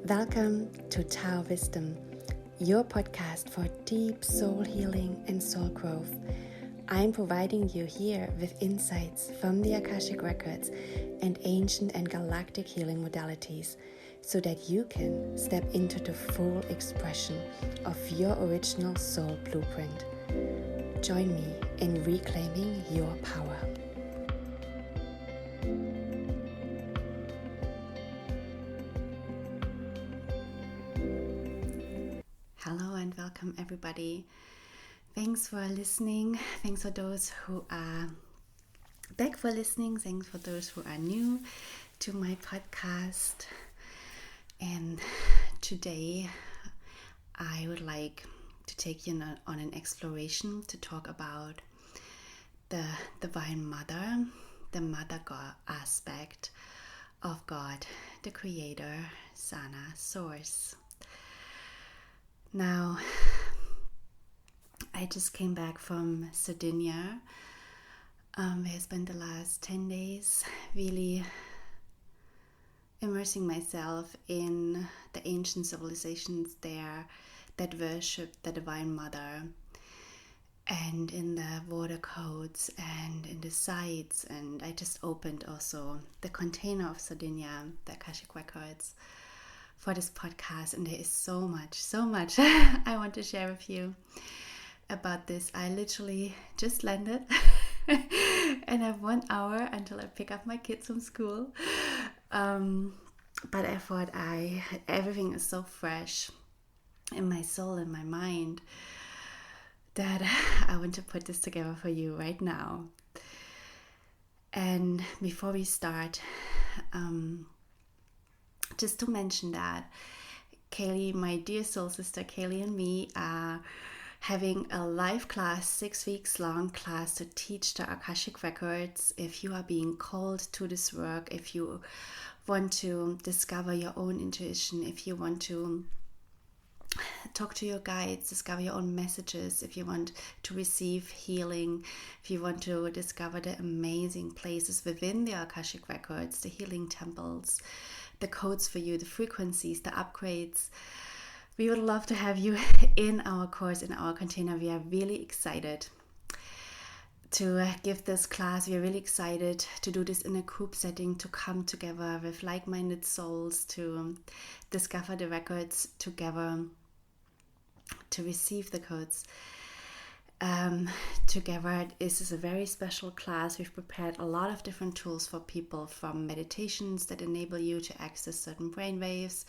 Welcome to Tao Wisdom, your podcast for deep soul healing and soul growth. I'm providing you here with insights from the Akashic records and ancient and galactic healing modalities so that you can step into the full expression of your original soul blueprint. Join me in reclaiming your power. Hello and welcome everybody. Thanks for listening. Thanks for those who are back for listening. Thanks for those who are new to my podcast. And today I would like to take you on an exploration to talk about the Divine Mother, the Mother God aspect of God, the Creator, Sana, Source. Now, I just came back from Sardinia, where I spent the last 10 days really immersing myself in the ancient civilizations there that worship the Divine Mother, and in the water codes and in the sites. And I just opened also the container of Sardinia, the Akashic records, for this podcast, and there is so much I want to share with you about this. I literally just landed and I have 1 hour until I pick up my kids from school, but I thought everything is so fresh in my soul and my mind that I want to put this together for you right now. And before we start, just to mention that Kaylee, my dear soul sister Kaylee, and me are having a live class, 6 weeks long class to teach the Akashic records. If you are being called to this work, if you want to discover your own intuition, if you want to talk to your guides, discover your own messages, if you want to receive healing, if you want to discover the amazing places within the Akashic records, the healing temples, the codes for you, the frequencies, the upgrades, we would love to have you in our course, in our container. We are really excited to give this class. We are really excited to do this in a group setting, to come together with like-minded souls, to discover the records together, to receive the codes together. This is a very special class. We've prepared a lot of different tools for people, from meditations that enable you to access certain brainwaves,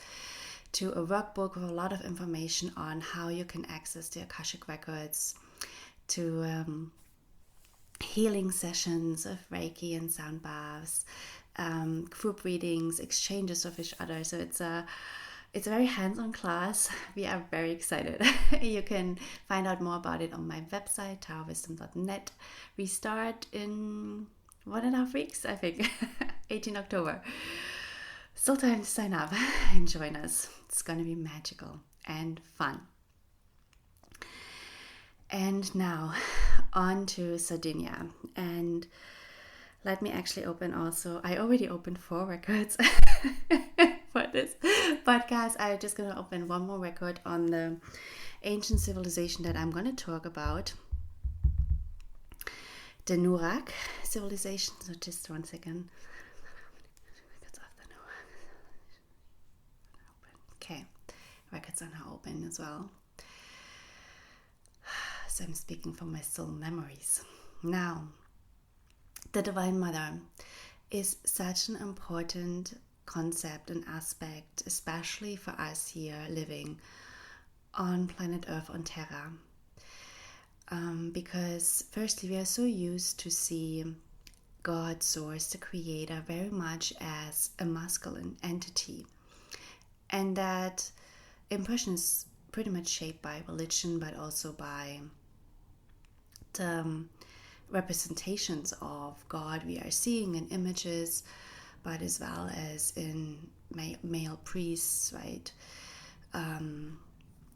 to a workbook with a lot of information on how you can access the Akashic records, to healing sessions of Reiki and sound baths, group readings, exchanges with each other. So it's a very hands-on class. We are very excited. You can find out more about it on my website, taowisdom.net. We start in 1.5 weeks, I think, 18 October. Still time to sign up and join us. It's going to be magical and fun. And now on to Sardinia. And let me actually open also. I already opened 4 records for this podcast. I'm just going to open 1 more record on the ancient civilization that I'm going to talk about. The Nuragic civilization. So just 1 second. Okay, records are now open as well. So I'm speaking from my soul memories. Now, the Divine Mother is such an important concept and aspect, especially for us here living on planet Earth, on Terra. Because firstly, we are so used to see God, Source, the Creator, very much as a masculine entity. And that impression is pretty much shaped by religion, but also by the representations of God we are seeing in images, but as well as in male priests, right?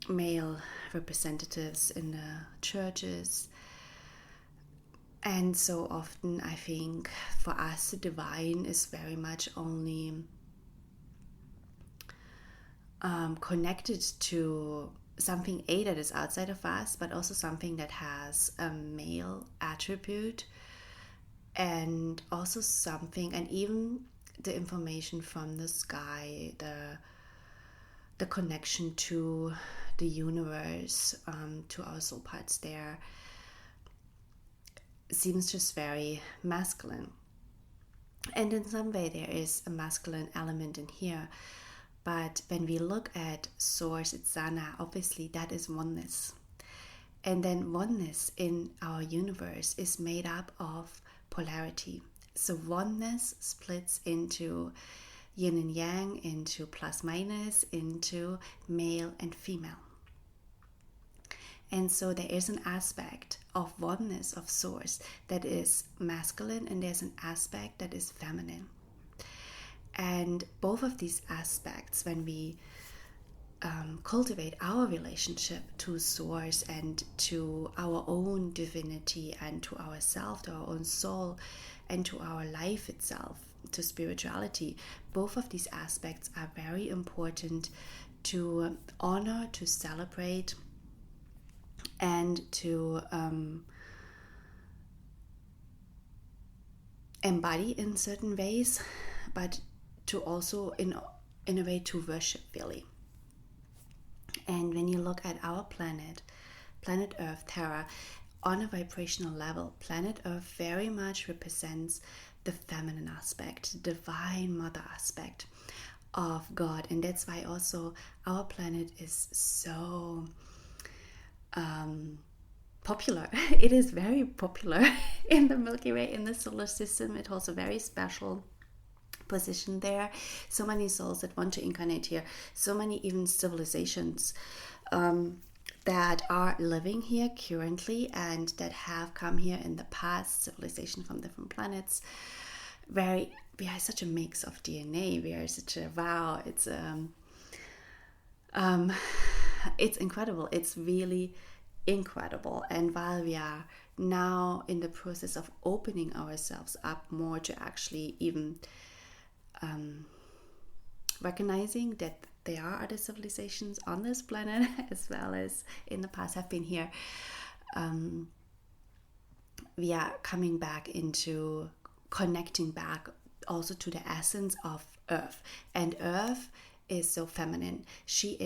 Male representatives in the churches. And so often I think for us the divine is very much only connected to something that is outside of us, but also something that has a male attribute, and also something, and even the information from the sky, the connection to the universe, to our soul parts there, seems just very masculine. And in some way there is a masculine element in here. But when we look at source, it's Sana, obviously that is oneness. And then oneness in our universe is made up of polarity. So oneness splits into yin and yang, into plus minus, into male and female. And so there is an aspect of oneness of source that is masculine, and there's an aspect that is feminine. And both of these aspects, when we cultivate our relationship to source and to our own divinity and to ourself, to our own soul, and to our life itself, to spirituality, both of these aspects are very important to honor, to celebrate, and to embody in certain ways, but to also in a way to worship really. And when you look at our planet Earth, Terra, on a vibrational level, planet Earth very much represents the feminine aspect, the divine mother aspect of God. And that's why also our planet is so popular. It is very popular in the Milky Way, in the solar system. It holds a very special position there. So many souls that want to incarnate here, so many even civilizations that are living here currently and that have come here in the past, civilization from different planets. We are such a mix of DNA. We are such a wow. It's incredible. It's really incredible. And while we are now in the process of opening ourselves up more to actually even recognizing that there are other civilizations on this planet, as well as in the past have been here, we are coming back into connecting back also to the essence of Earth. And Earth is so feminine. She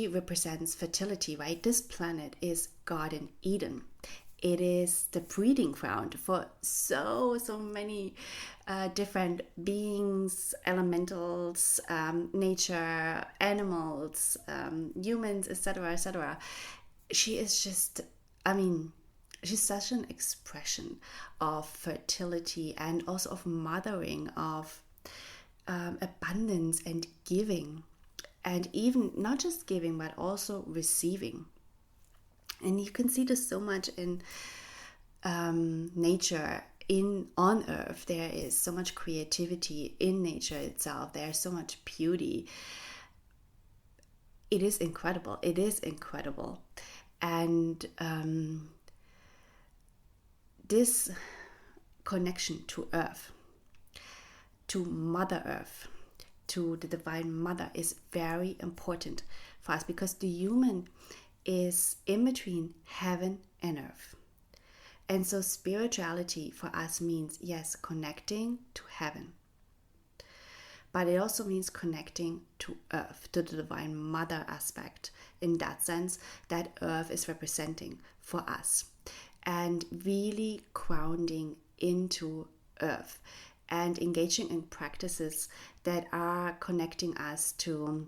represents fertility, right? This planet is Garden Eden. It is the breeding ground for so many different beings, elementals, nature, animals, humans, etc., etc. She is just, she's such an expression of fertility and also of mothering, of abundance and giving. And even not just giving, but also receiving. And you can see this so much in nature. On Earth, there is so much creativity in nature itself. There's so much beauty. It is incredible. It is incredible. And this connection to Earth, to Mother Earth, to the Divine Mother is very important for us, because the human is in between heaven and earth. And so spirituality for us means, yes, connecting to heaven, but it also means connecting to earth, to the Divine Mother aspect, in that sense that earth is representing for us, and really grounding into earth and engaging in practices that are connecting us to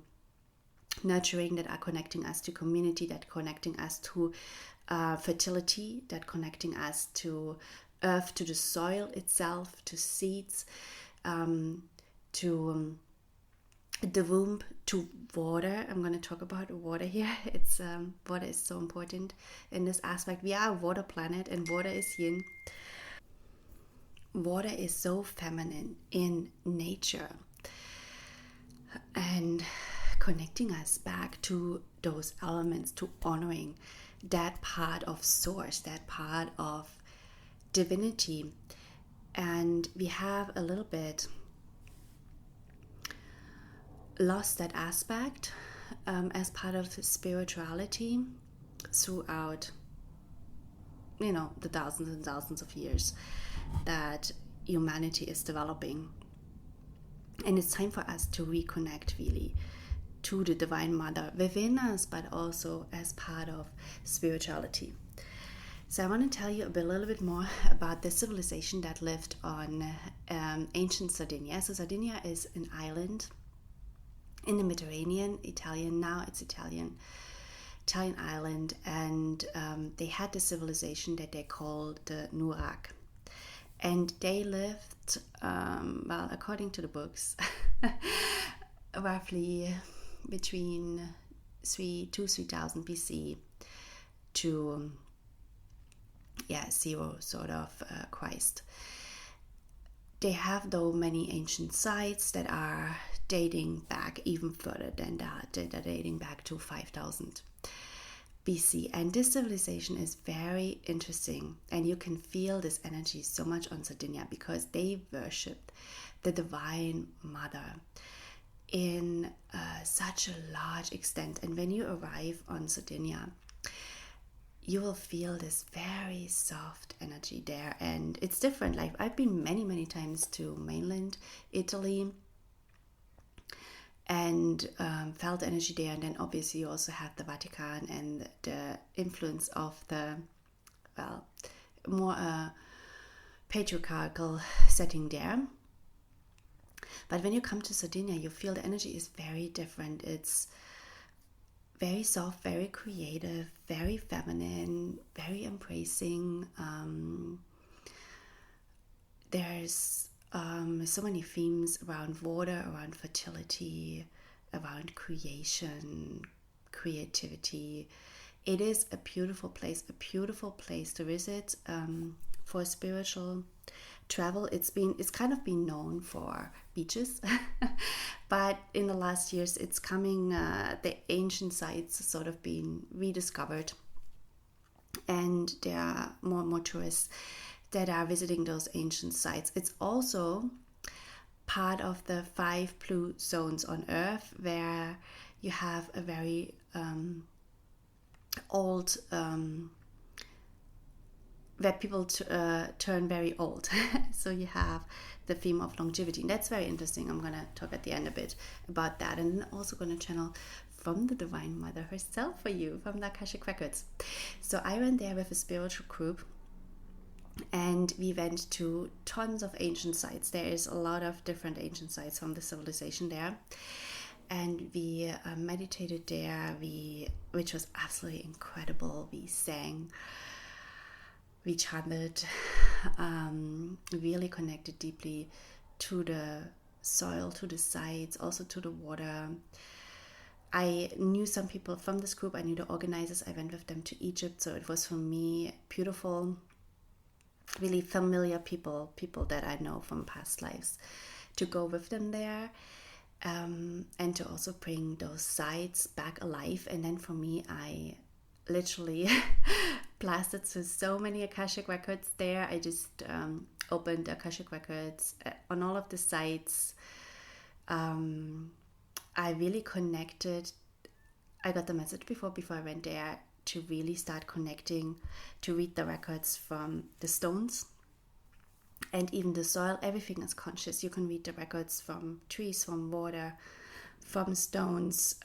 nurturing, that are connecting us to community, that connecting us to fertility, that connecting us to earth, to the soil itself, to seeds, to the womb, to water. I'm going to talk about water here. Water is so important in this aspect. We are a water planet, and water is yin. Water is so feminine in nature, and connecting us back to those elements, to honoring that part of source, that part of divinity. And we have a little bit lost that aspect as part of the spirituality throughout, the thousands and thousands of years that humanity is developing. And it's time for us to reconnect really to the Divine Mother within us, but also as part of spirituality. So I want to tell you a little bit more about the civilization that lived on ancient Sardinia. So Sardinia is an island in the Mediterranean, Italian island, and they had the civilization that they called the Nuragic. And they lived, according to the books, roughly between 3,000 BC to 0 sort of Christ. They have, though, many ancient sites that are dating back even further than that. They're dating back to 5,000 BC. And this civilization is very interesting. And you can feel this energy so much on Sardinia because they worshipped the Divine Mother in such a large extent. And when you arrive on Sardinia, you will feel this very soft energy there. And it's different. Like, I've been many, many times to mainland Italy and felt energy there. And then obviously you also have the Vatican and the influence of the, more patriarchal setting there. But when you come to Sardinia, you feel the energy is very different. It's very soft, very creative, very feminine, very embracing. There's so many themes around water, around fertility, around creation, creativity. It is a beautiful place to visit for spiritual travel. It's kind of been known for beaches, but in the last years it's coming, the ancient sites sort of being rediscovered, and there are more and more tourists that are visiting those ancient sites. It's also part of the 5 blue zones on Earth, where you have a very old where people turn very old. So you have the theme of longevity. And that's very interesting. I'm going to talk at the end a bit about that. And then also going to channel from the Divine Mother herself for you, from the Akashic Records. So I went there with a spiritual group, and we went to tons of ancient sites. There is a lot of different ancient sites from the civilization there. And we meditated there, which was absolutely incredible. We sang, we chanted, really connected deeply to the soil, to the sites, also to the water. I knew some people from this group. I knew the organizers. I went with them to Egypt, so it was for me beautiful, really familiar people that I know from past lives, to go with them there, and to also bring those sites back alive. And then for me, I literally blasted through so many Akashic Records there. I just opened Akashic Records on all of the sites. I really connected. I got the message before I went there to really start connecting, to read the records from the stones and even the soil. Everything is conscious. You can read the records from trees, from water, from stones,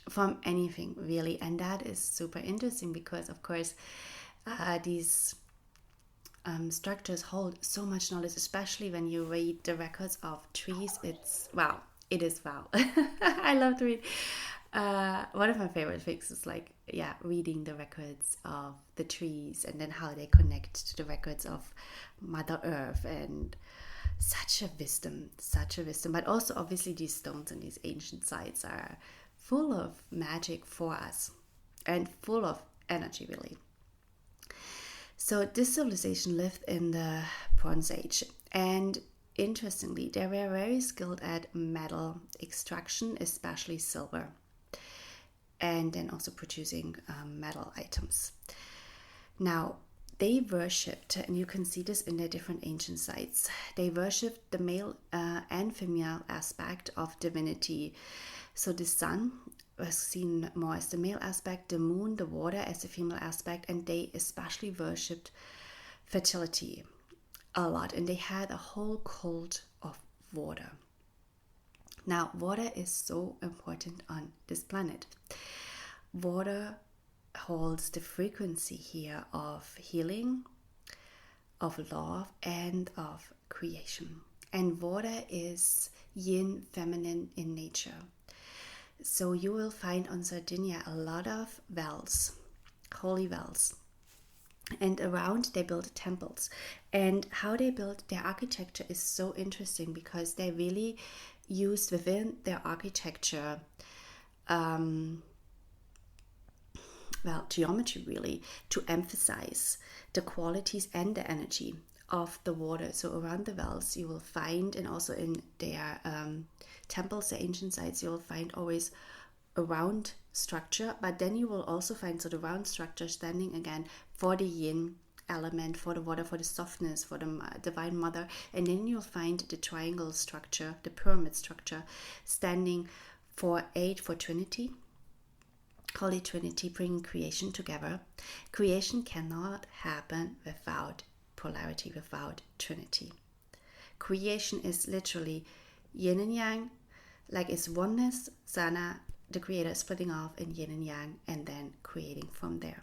from anything really. And that is super interesting because, of course, these structures hold so much knowledge, especially when you read the records of trees. It's wow. It is wow. I love to read. One of my favorite things is reading the records of the trees and then how they connect to the records of Mother Earth, and such a wisdom. But also obviously these stones and these ancient sites are full of magic for us and full of energy really. So this civilization lived in the Bronze Age, and interestingly, they were very skilled at metal extraction, especially silver, and then also producing metal items. Now, they worshipped, and you can see this in their different ancient sites, they worshipped the male and female aspect of divinity. So the sun was seen more as the male aspect, the moon, the water as the female aspect, and they especially worshipped fertility a lot. And they had a whole cult of water. Now, water is so important on this planet. Water holds the frequency here of healing, of love, and of creation. And water is yin, feminine in nature. So you will find on Sardinia a lot of wells, holy wells. And around they built temples. And how they built their architecture is so interesting, because they really used within their architecture geometry really, to emphasize the qualities and the energy of the water. So around the wells you will find, and also in their temples, the ancient sites, you will find always a round structure, but then you will also find, so the round structure standing again for the yin element, for the water, for the softness, for the divine mother. And then you'll find the triangle structure, the pyramid structure, standing for 8, for Trinity, Holy Trinity, bringing creation together. Creation cannot happen without polarity, without Trinity. Creation is literally yin and yang, like it's oneness, Sana, the creator, splitting off in yin and yang, and then creating from there.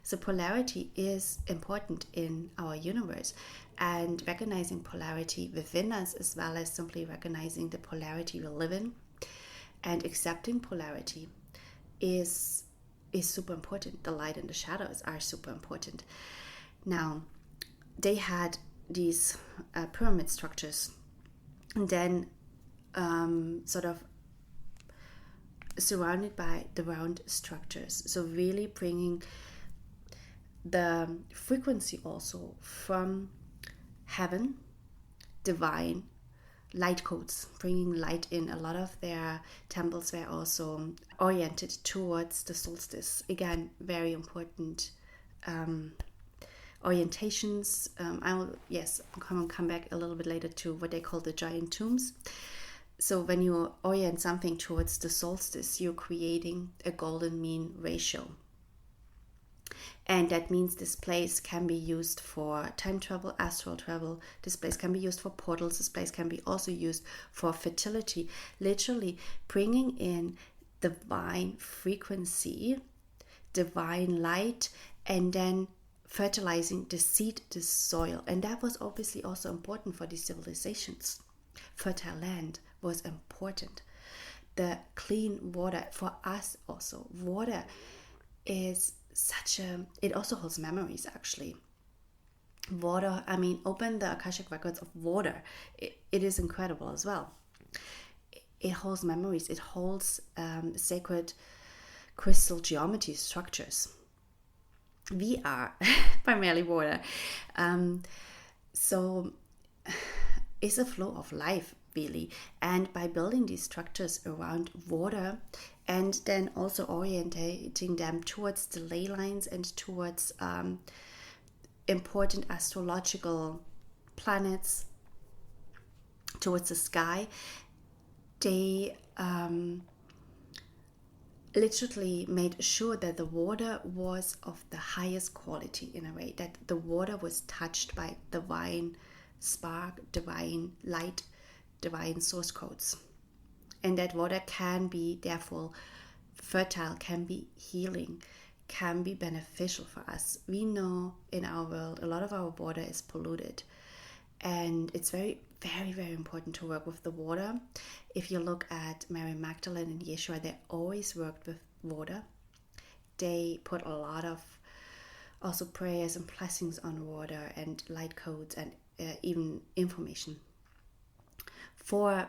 So polarity is important in our universe, and recognizing polarity within us, as well as simply recognizing the polarity we live in and accepting polarity, is super important. The light and the shadows are super important. Now, they had these pyramid structures, and then sort of surrounded by the round structures. So really bringing the frequency also from heaven, divine light codes, bringing light in. A lot of their temples were also oriented towards the solstice. Again, very important orientations. I will come back a little bit later to what they call the giant tombs. So when you orient something towards the solstice, you're creating a golden mean ratio. And that means this place can be used for time travel, astral travel. This place can be used for portals. This place can be also used for fertility. Literally bringing in divine frequency, divine light, and then fertilizing the seed, the soil. And that was obviously also important for these civilizations. Fertile land was important. The clean water for us also. Water is it also holds memories, actually. Water, open the Akashic records of water. It is incredible as well. It holds memories. It holds sacred crystal geometry structures. We are primarily water. So it's a flow of life, really. And by building these structures around water, and then also orientating them towards the ley lines and towards important astrological planets, towards the sky, they literally made sure that the water was of the highest quality, in a way, that the water was touched by divine spark, divine light, divine source codes. And that water can be, therefore, fertile, can be healing, can be beneficial for us. We know in our world, a lot of our water is polluted. And it's very, very, very important to work with the water. If you look at Mary Magdalene and Yeshua, they always worked with water. They put a lot of also prayers and blessings on water and light codes and even information for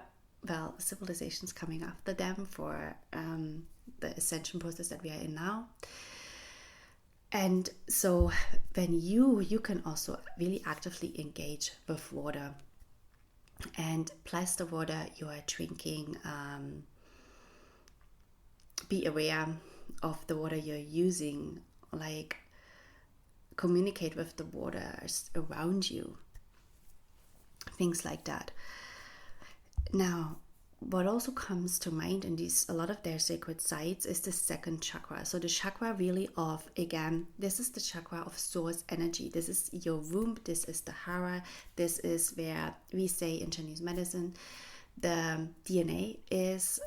civilizations coming after them, for the ascension process that we are in now. And so when you can also really actively engage with water and bless the water you are drinking. Be aware of the water you're using. Like, communicate with the waters around you, things like that. Now, what also comes to mind in a lot of their sacred sites is the second chakra. So the chakra really of, again, this is the chakra of source energy. This is your womb. This is the hara. This is where we say in Chinese medicine, the DNA is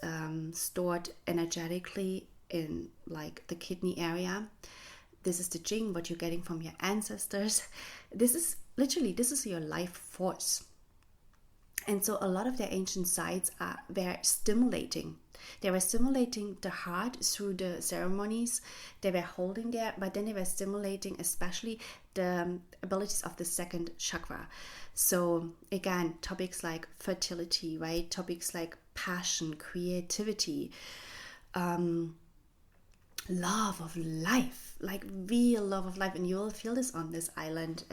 stored energetically in like the kidney area. This is the jing, what you're getting from your ancestors. This is your life force. And so a lot of their ancient sites were stimulating. They were stimulating the heart through the ceremonies they were holding there, but then they were stimulating especially the abilities of the second chakra. So again, topics like fertility, right? Topics like passion, creativity, love of life, like real love of life. And you will feel this on this island.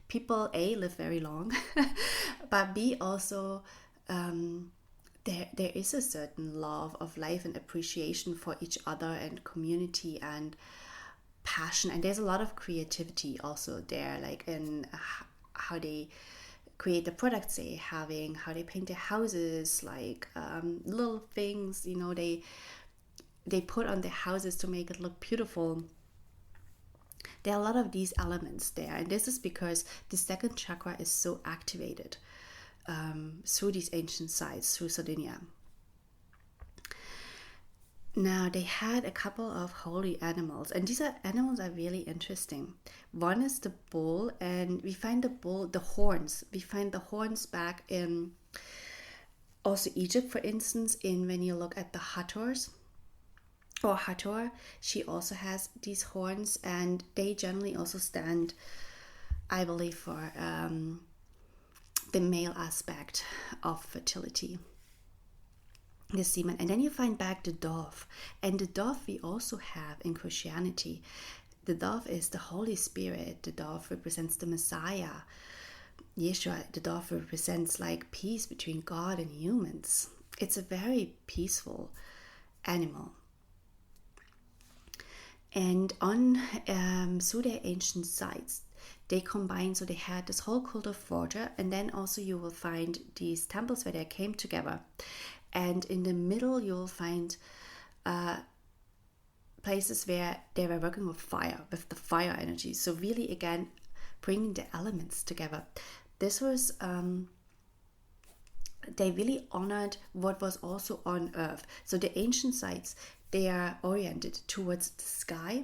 People A, live very long, but B, also there is a certain love of life and appreciation for each other and community and passion. And there's a lot of creativity also there, like in how they create the products they're having, how they paint their houses, like little things, you know, they put on their houses to make it look beautiful. There are a lot of these elements there, and this is because the second chakra is so activated through these ancient sites, through Sardinia. Now, they had a couple of holy animals, and these animals are really interesting. One is the bull, and we find the horns. We find the horns back in also Egypt, for instance, when you look at the Hathors. Or Hathor, she also has these horns, and they generally also stand, I believe, for the male aspect of fertility, the semen. And then you find back the dove, and the dove we also have in Christianity. The dove is the Holy Spirit. The dove represents the Messiah, Yeshua. The dove represents like peace between God and humans. It's a very peaceful animal. And on through their ancient sites, they combined, so they had this whole cult of water, and then also you will find these temples where they came together. And in the middle, you'll find places where they were working with fire, with the fire energy. So really, again, bringing the elements together. This was, they really honored what was also on earth. So the ancient sites, they are oriented towards the sky,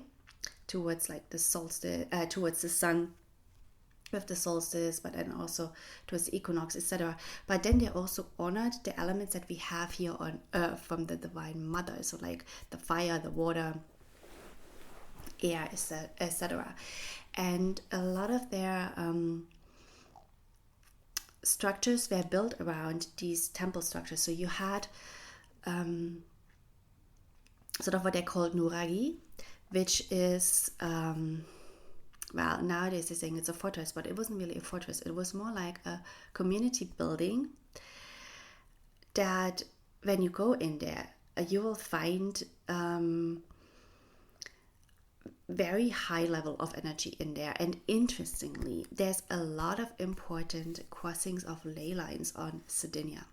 towards like the solstice, towards the sun with the solstice, but then also towards the equinox, etc. But then they also honored the elements that we have here on earth from the Divine Mother. So like the fire, the water, air, etc. And a lot of their structures were built around these temple structures. So you had sort of what they called nuraghi, which is, well, nowadays they're saying it's a fortress, but it wasn't really a fortress. It was more like a community building that when you go in there, you will find very high level of energy in there. And interestingly, there's a lot of important crossings of ley lines on Sardinia.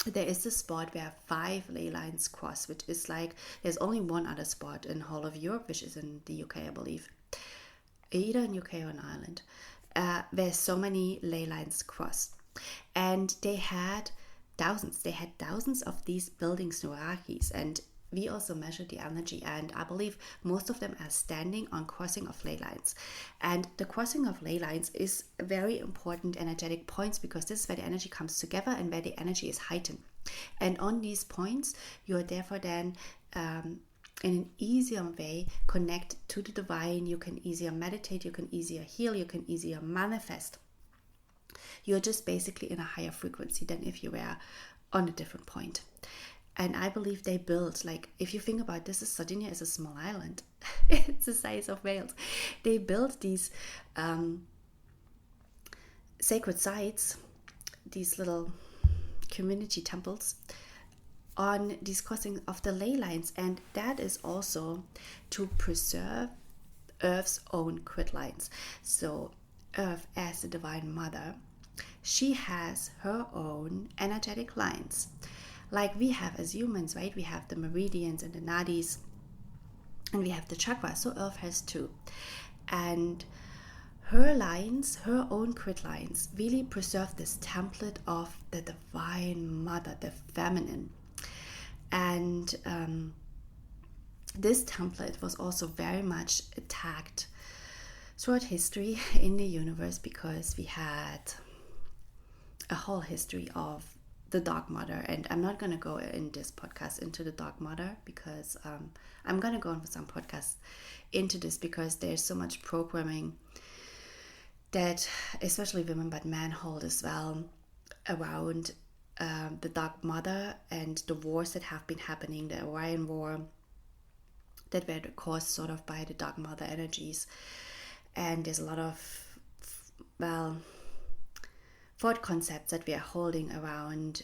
There is a spot where 5 ley lines cross, which is like, there's only one other spot in whole of Europe, which is in the UK, I believe, either in UK or in Ireland, where so many ley lines cross. And they had thousands of these buildings, nuraghes, and we also measure the energy, and I believe most of them are standing on crossing of ley lines. And the crossing of ley lines is a very important energetic points, because this is where the energy comes together and where the energy is heightened. And on these points, you are therefore then in an easier way connect to the divine. You can easier meditate, you can easier heal, you can easier manifest. You're just basically in a higher frequency than if you were on a different point. And I believe they built, like, if you think about this, Sardinia is a small island. It's the size of Wales. They built these sacred sites, these little community temples, on these crossings of the ley lines. And that is also to preserve Earth's own grid lines. So Earth, as the Divine Mother, she has her own energetic lines. Like we have as humans, right? We have the meridians and the nadis, and we have the chakras. So Earth has two. And her lines, her own grid lines, really preserve this template of the Divine Mother, the feminine. And this template was also very much attacked throughout history in the universe, because we had a whole history of the Dark Mother. And I'm not going to go in this podcast into the Dark Mother, because I'm going to go on with some podcasts into this, because there's so much programming that especially women but men hold as well around the Dark Mother and the wars that have been happening, the Orion War, that were caused sort of by the Dark Mother energies. And there's a lot of, well, thought concepts that we are holding around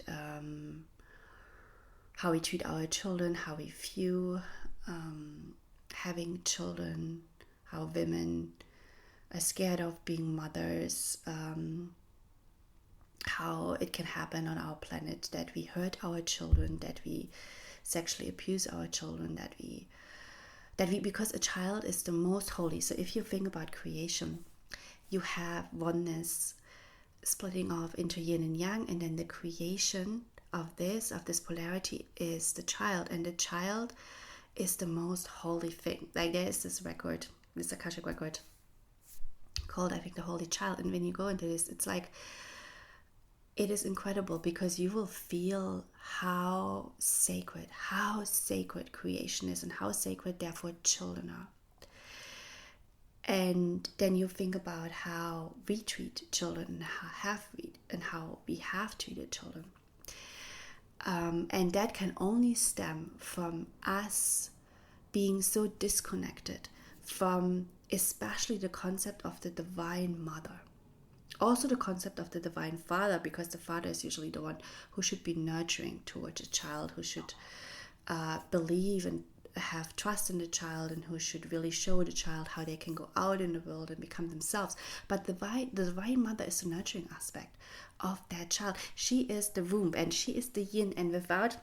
how we treat our children, how we view having children, how women are scared of being mothers, how it can happen on our planet that we hurt our children, that we sexually abuse our children, that we because a child is the most holy. So if you think about creation, you have oneness splitting off into yin and yang, and then the creation of this polarity is the child, and the child is the most holy thing. Like there is this record, this Akashic record called, I think, the Holy Child. And when you go into this, it's like, it is incredible, because you will feel how sacred creation is, and how sacred therefore children are. And then you think about how we treat children, and how we have treated children. And that can only stem from us being so disconnected from especially the concept of the Divine Mother. Also the concept of the Divine Father, because the father is usually the one who should be nurturing towards a child, who should believe and have trust in the child, and who should really show the child how they can go out in the world and become themselves. But the Divine Mother is the nurturing aspect of that child. She is the womb, and she is the yin. And without,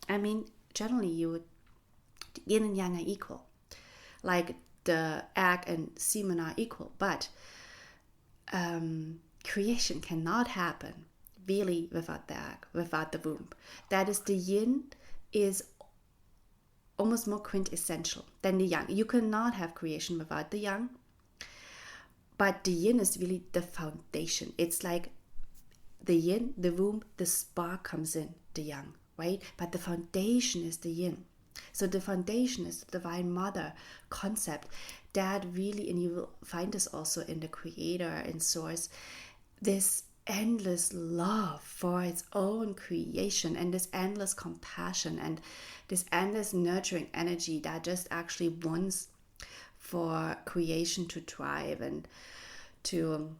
generally yin and yang are equal. Like the egg and semen are equal, but creation cannot happen really without the egg, without the womb. That is, the yin is almost more quintessential than the yang. You cannot have creation without the yang, but the yin is really the foundation. It's like the yin, the womb, the spark comes in, the yang, right? But the foundation is the yin. So the foundation is the Divine Mother concept that really, and you will find this also in the Creator and Source, this endless love for its own creation, and this endless compassion, and this endless nurturing energy that just actually wants for creation to thrive and to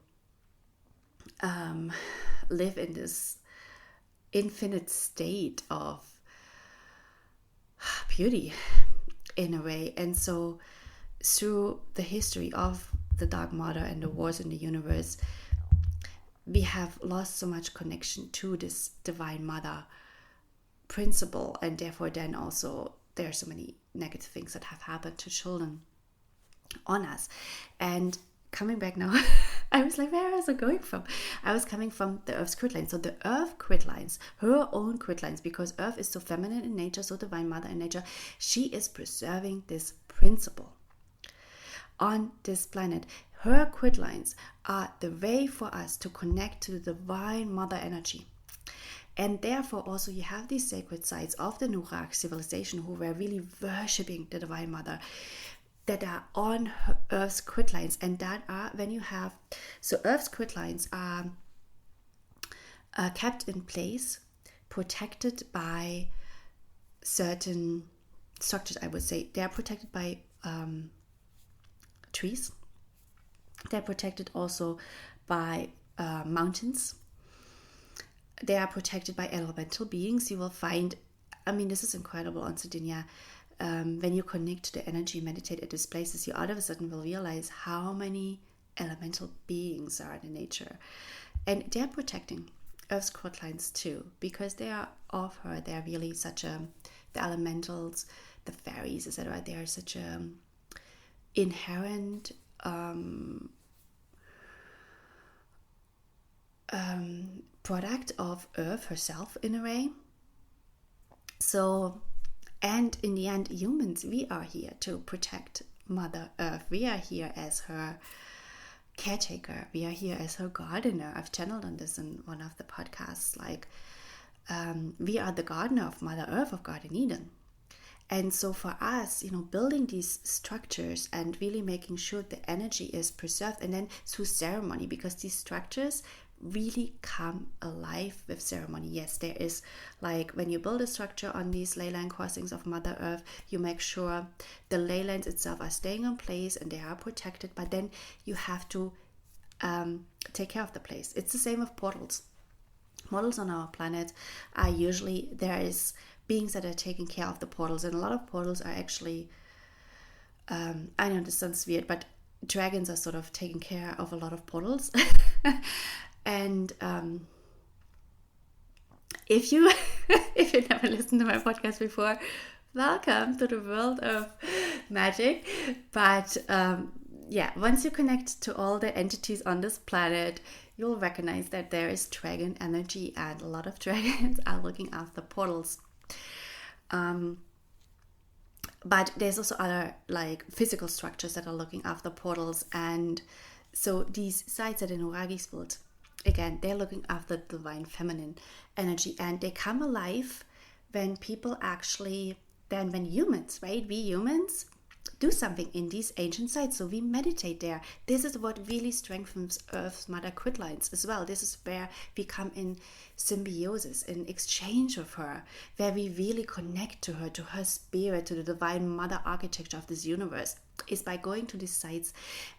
live in this infinite state of beauty in a way. And so through the history of the Dark Mother and the wars in the universe, we have lost so much connection to this Divine Mother principle, and therefore then also there are so many negative things that have happened to children on us. And coming back now, I was like, where was I going from? I was coming from the Earth's grid lines. So the Earth grid lines, her own grid lines, because Earth is so feminine in nature, so Divine Mother in nature, she is preserving this principle on this planet. Her grid lines are the way for us to connect to the Divine Mother energy. And therefore also you have these sacred sites of the Nuragic civilization who were really worshipping the Divine Mother, that are on Earth's grid lines. And that are, when you have, so Earth's grid lines are kept in place, protected by certain structures, I would say. They are protected by trees. They're protected also by mountains. They are protected by elemental beings. You will find, this is incredible on Sardinia. when you connect to the energy, meditate at these places, you all of a sudden will realize how many elemental beings are in nature. And they're protecting Earth's cord lines too, because they are of her. They are really such a, the elementals, the fairies, etc. They are such a inherent product of Earth herself in a way. So, and in the end, humans, we are here to protect Mother Earth. We are here as her caretaker. We are here as her gardener. I've channeled on this in one of the podcasts. Like, we are the gardener of Mother Earth, of Garden Eden. And so for us, building these structures and really making sure the energy is preserved, and then through ceremony, because these structures really come alive with ceremony. Yes, there is, like, when you build a structure on these ley line crossings of Mother Earth, you make sure the ley lines itself are staying in place and they are protected, but then you have to take care of the place. It's the same with portals. Portals on our planet are usually, there is beings that are taking care of the portals, and a lot of portals are actually, I know this sounds weird, but dragons are sort of taking care of a lot of portals. And if you if you never listened to my podcast before, welcome to the world of magic. But once you connect to all the entities on this planet, you'll recognize that there is dragon energy, and a lot of dragons are looking after portals. But there's also other, like, physical structures that are looking after portals. And so these sites that the nuraghes built, again, they're looking after the divine feminine energy, and they come alive when people actually, then when humans, right? We humans do something in these ancient sites. So we meditate there. This is what really strengthens Earth's mother grid lines as well. This is where we come in symbiosis, in exchange with her, where we really connect to her spirit, to the divine mother architecture of this universe, is by going to these sites.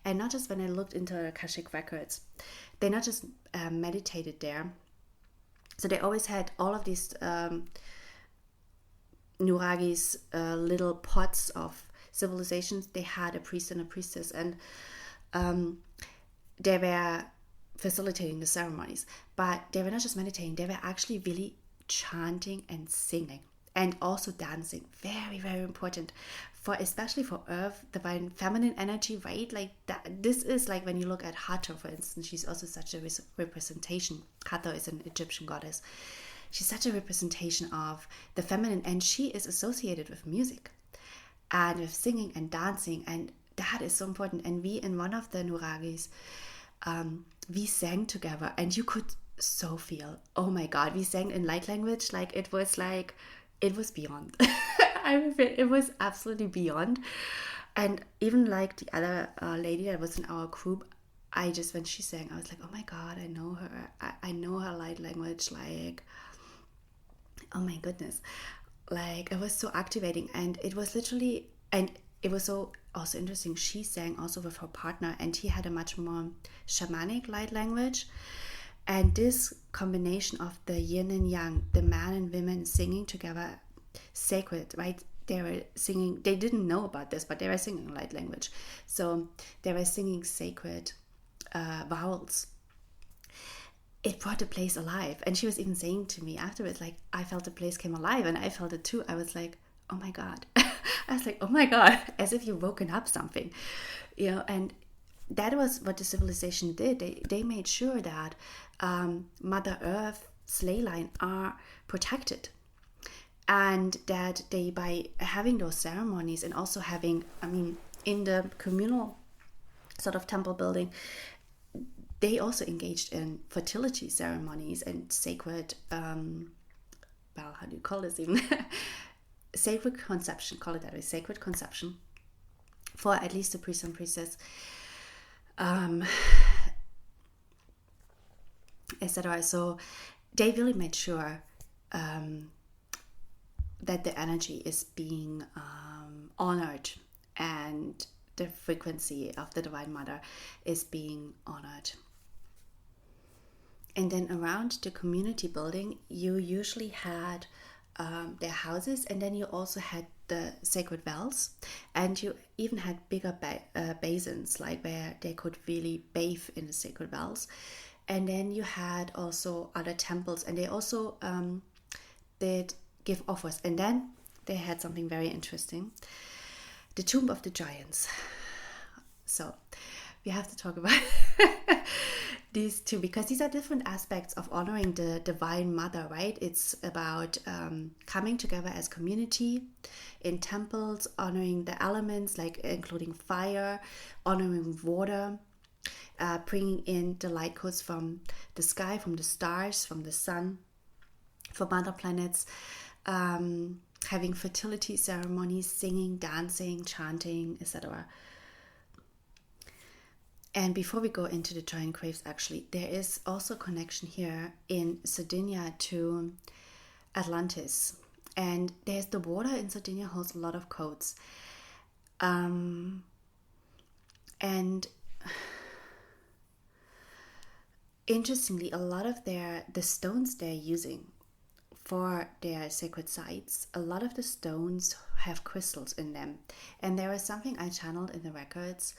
And not just when I looked into Akashic records, they not just meditated there. So they always had all of these nuraghes, little pots of civilizations. They had a priest and a priestess, and they were facilitating the ceremonies. But they were not just meditating, they were actually really chanting and singing, and also dancing. Very, very important, for especially for Earth, divine feminine energy, right? Like that. This is like when you look at Hathor, for instance. She's also such a representation. Hathor is an Egyptian goddess. She's such a representation of the feminine, and she is associated with music and with singing and dancing, and that is so important. And we, in one of the nuraghes, we sang together, and you could so feel, oh my god, we sang in light language. It was beyond. It was absolutely beyond. And even like the other lady that was in our group, when she sang, I was like, oh my god, I know her. I know her light language. Like, oh my goodness. Like, it was so activating, and it was literally, and it was so also interesting. She sang also with her partner, and he had a much more shamanic light language. And this combination of the yin and yang, the man and women singing together, sacred, right? They were singing, they didn't know about this, but they were singing light language. So they were singing sacred vowels. It brought the place alive. And she was even saying to me afterwards, like, I felt the place came alive, and I felt it too. I was like, oh my god. I was like, oh my god, as if you've woken up something, and that was what the civilization did. They made sure that Mother Earth's ley line are protected, and that they, by having those ceremonies, and also having, in the communal sort of temple building, they also engaged in fertility ceremonies and sacred, how do you call this even? Sacred conception, call it that way, sacred conception, for at least the priest and priestess, etc. So they really made sure that the energy is being honored, and the frequency of the Divine Mother is being honored. And then around the community building, you usually had their houses, and then you also had the sacred wells, and you even had bigger basins, like where they could really bathe in the sacred wells. And then you had also other temples, and they also did give offers. And then they had something very interesting, the tomb of the giants. So we have to talk about these two, because these are different aspects of honoring the divine mother, right? It's about coming together as community in temples, honoring the elements, like including fire, honoring water, bringing in the light codes from the sky, from the stars, from the sun, from other planets, having fertility ceremonies, singing, dancing, chanting, etc. And before we go into the giant graves, actually, there is also a connection here in Sardinia to Atlantis. And there's the water in Sardinia holds a lot of codes. And interestingly, a lot of the stones they're using for their sacred sites, a lot of the stones have crystals in them. And there is something I channeled in the records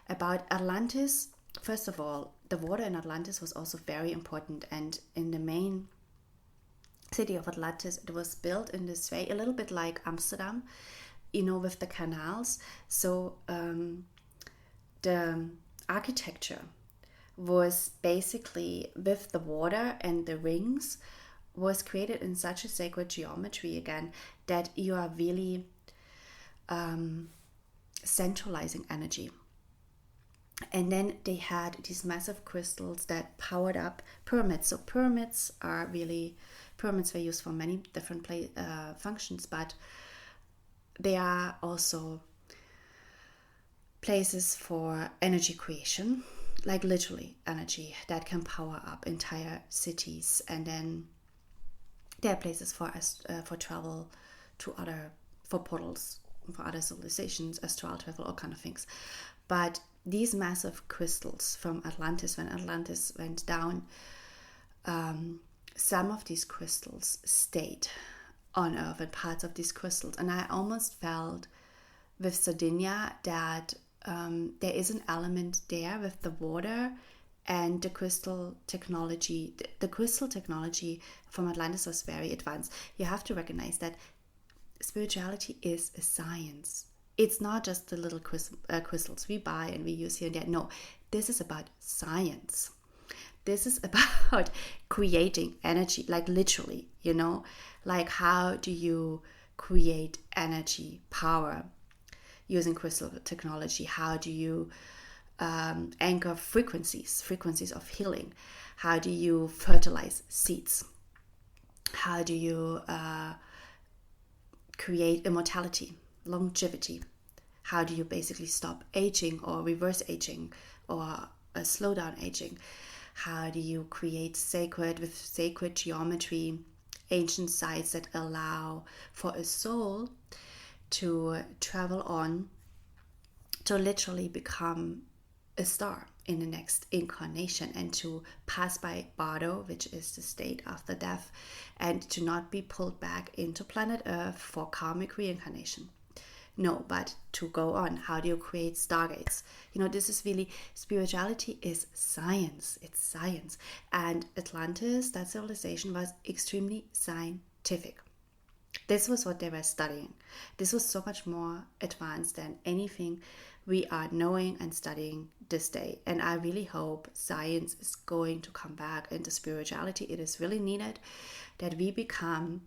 about Atlantis. First of all, the water in Atlantis was also very important, and in the main city of Atlantis, it was built in this way, a little bit like Amsterdam, with the canals. So the architecture was basically with the water, and the rings was created in such a sacred geometry again that you are really centralizing energy. And then they had these massive crystals that powered up pyramids. So pyramids were used for many different functions, but they are also places for energy creation, like literally energy that can power up entire cities. And then there are places for travel to for portals, for other civilizations, astral travel, all kind of things. But these massive crystals from Atlantis, when Atlantis went down, some of these crystals stayed on Earth, and parts of these crystals. And I almost felt with Sardinia that there is an element there with the water and the crystal technology. The crystal technology from Atlantis was very advanced. You have to recognize that spirituality is a science. It's not just the little crystals we buy and we use here and there. No, this is about science. This is about creating energy, like literally, like how do you create energy, power using crystal technology? How do you anchor frequencies of healing? How do you fertilize seeds? How do you create immortality, longevity? How do you basically stop aging or reverse aging or slow down aging? How do you create sacred geometry, ancient sites that allow for a soul to travel on to literally become a star in the next incarnation, and to pass by Bardo, which is the state after death, and to not be pulled back into planet Earth for karmic reincarnation? No, but to go on. How do you create stargates? This is really, spirituality is science. It's science. And Atlantis, that civilization, was extremely scientific. This was what they were studying. This was so much more advanced than anything we are knowing and studying this day. And I really hope science is going to come back into spirituality. It is really needed that we become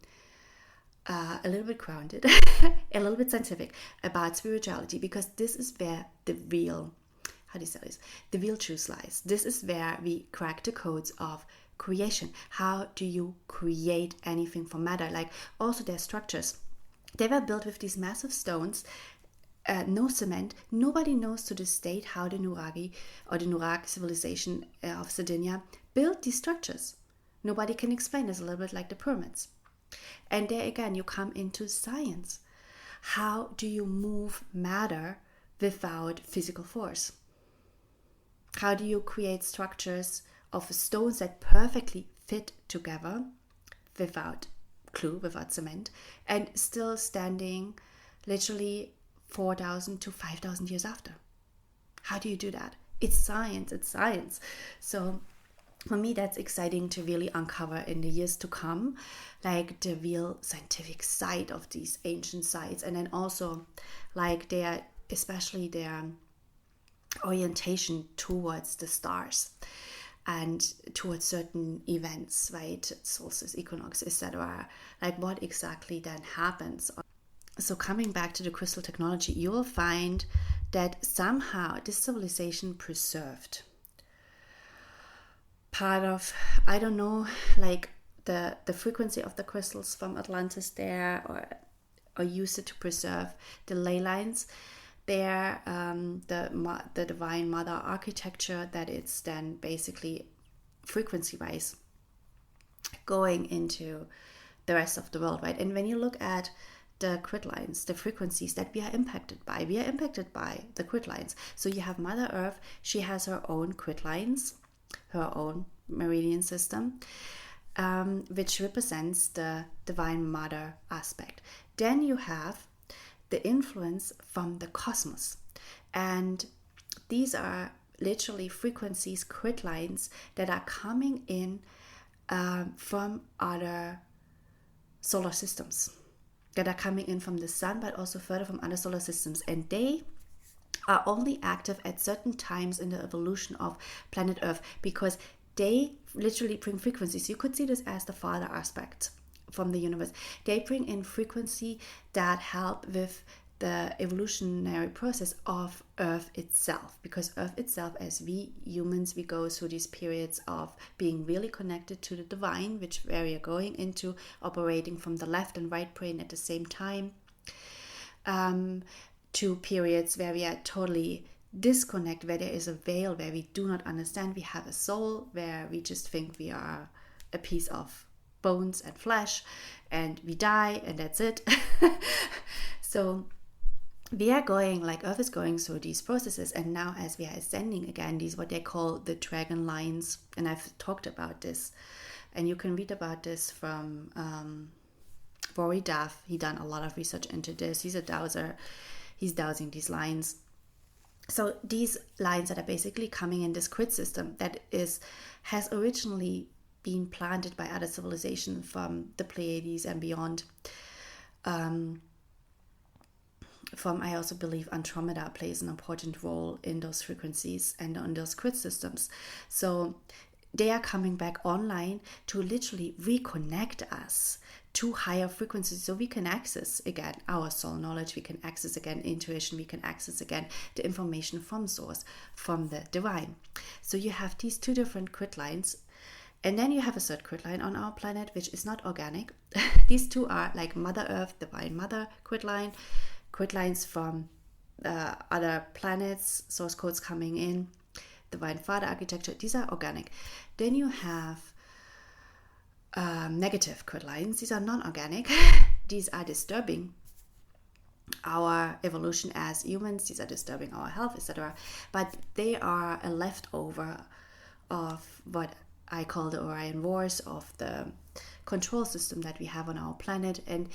a little bit grounded, a little bit scientific about spirituality, because this is where the real, the real truth lies. This is where we crack the codes of creation. How do you create anything from matter? Like also their structures. They were built with these massive stones, no cement. Nobody knows to this date how the Nuragi or the Nurag civilization of Sardinia built these structures. Nobody can explain. It's a little bit like the pyramids. And there again, you come into science. How do you move matter without physical force? How do you create structures of stones that perfectly fit together without glue, without cement, and still standing literally 4,000 to 5,000 years after. How do you do that? It's science. So for me, that's exciting to really uncover in the years to come, like the real scientific side of these ancient sites, and then also like especially their orientation towards the stars and towards certain events, right? Solstice, equinox, etc. Like what exactly then happens. So coming back to the crystal technology, you will find that somehow this civilization preserved part of, I don't know, like the frequency of the crystals from Atlantis there, or use it to preserve the ley lines there, the divine mother architecture that it's then basically frequency wise going into the rest of the world, right? And when you look at the grid lines, the frequencies that we are impacted by the grid lines. So you have Mother Earth, she has her own grid lines, her own meridian system, which represents the divine mother aspect. Then you have the influence from the cosmos, and these are literally frequencies, grid lines that are coming in from other solar systems, that are coming in from the sun, but also further from other solar systems, and they are only active at certain times in the evolution of planet Earth, because they literally bring frequencies. You could see this as the father aspect from the universe. They bring in frequency that help with the evolutionary process of Earth itself, because Earth itself, as we humans, we go through these periods of being really connected to the divine, which where we are going into operating from the left and right brain at the same time, to periods where we are totally disconnect, where there is a veil, where we do not understand we have a soul, where we just think we are a piece of bones and flesh and we die and that's it. So we are going, like Earth is going through these processes, and now as we are ascending again, these what they call the dragon lines, and I've talked about this, and you can read about this from Rory Duff. He done a lot of research into this. He's a dowser. He's dowsing these lines. So these lines that are basically coming in this grid system that has originally been planted by other civilizations from the Pleiades and beyond. I also believe Andromeda plays an important role in those frequencies and on those grid systems. So they are coming back online to literally reconnect us to higher frequencies, so we can access again our soul knowledge, we can access again intuition, we can access again the information from source, from the divine. So you have these two different grid lines, and then you have a third grid line on our planet which is not organic. These two are like Mother Earth, divine mother grid lines from other planets, source codes coming in, divine father architecture. These are organic. Then you have negative grid lines. These are non-organic. These are disturbing our evolution as humans. These are disturbing our health, etc. But they are a leftover of what I call the Orion Wars, of the control system that we have on our planet, and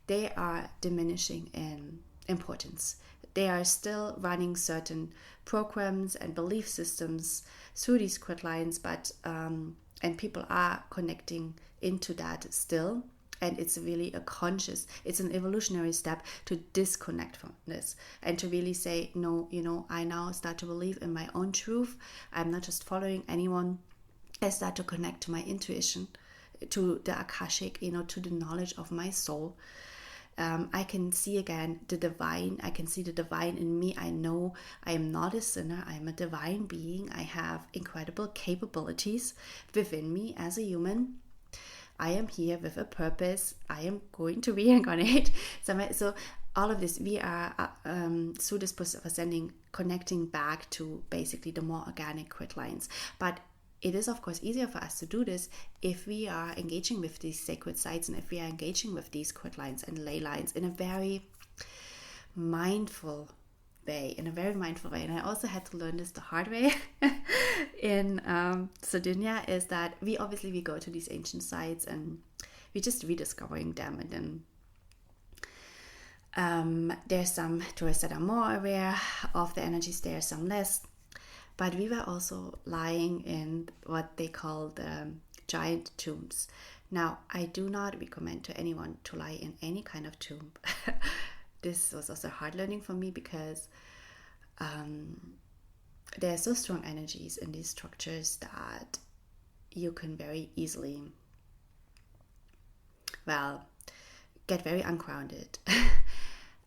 they are diminishing in importance. They are still running certain programs and belief systems through these grid lines, but and people are connecting into that still, and it's really it's an evolutionary step to disconnect from this and to really say, no, I now start to believe in my own truth. I'm not just following anyone. I start to connect to my intuition, to the Akashic, to the knowledge of my soul. I can see again the divine. I can see the divine in me. I know I am not a sinner. I am a divine being. I have incredible capabilities within me as a human. I am here with a purpose. I am going to reincarnate. So all of this, we are through this process of ascending, connecting back to basically the more organic grid lines. But it is, of course, easier for us to do this if we are engaging with these sacred sites and if we are engaging with these grid lines and ley lines in a very mindful way. And I also had to learn this the hard way in Sardinia, is that we go to these ancient sites and we're just rediscovering them, and There's some tourists that are more aware of the energies, there are some less. But we were also lying in what they call the giant tombs. Now, I do not recommend to anyone to lie in any kind of tomb. This was also hard learning for me because there are so strong energies in these structures that you can very easily, get very ungrounded.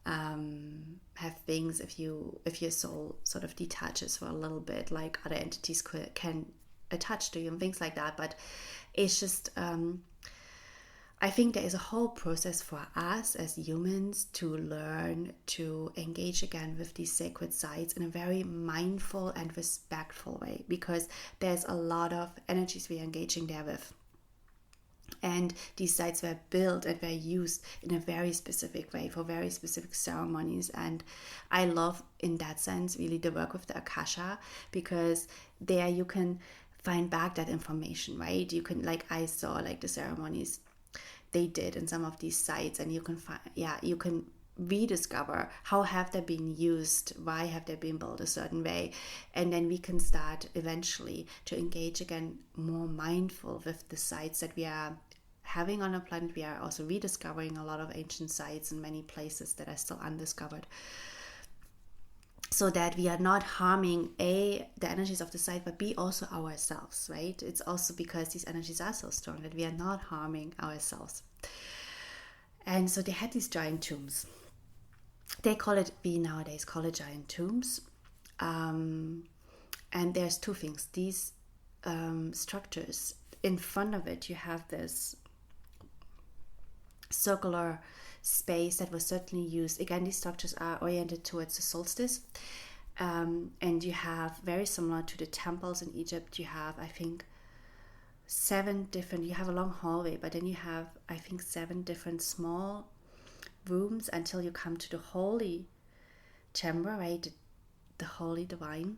Have things if your soul sort of detaches for a little bit, like other entities can attach to you and things like that. But it's just I think there is a whole process for us as humans to learn to engage again with these sacred sites in a very mindful and respectful way, because there's a lot of energies we are engaging there with. And these sites were built and were used in a very specific way for very specific ceremonies. And I love, in that sense, really the work with the Akasha, because there you can find back that information, right? You can, like I saw, like the ceremonies they did in some of these sites, and you can find, you can rediscover how have they been used, why have they been built a certain way, and then we can start eventually to engage again more mindful with the sites that we are having on our planet. We are also rediscovering a lot of ancient sites in many places that are still undiscovered, so that we are not harming the energies of the site, but B, also ourselves, right? It's also because these energies are so strong that we are not harming ourselves. And so they had these giant tombs. We nowadays call it giant tombs. And there's two things. These structures, in front of it, you have this circular space that was certainly used. Again, these structures are oriented towards the solstice. And you have, very similar to the temples in Egypt, you have, I think, you have a long hallway, but then you have, I think, 7 different small rooms until you come to the holy chamber, right? The holy divine.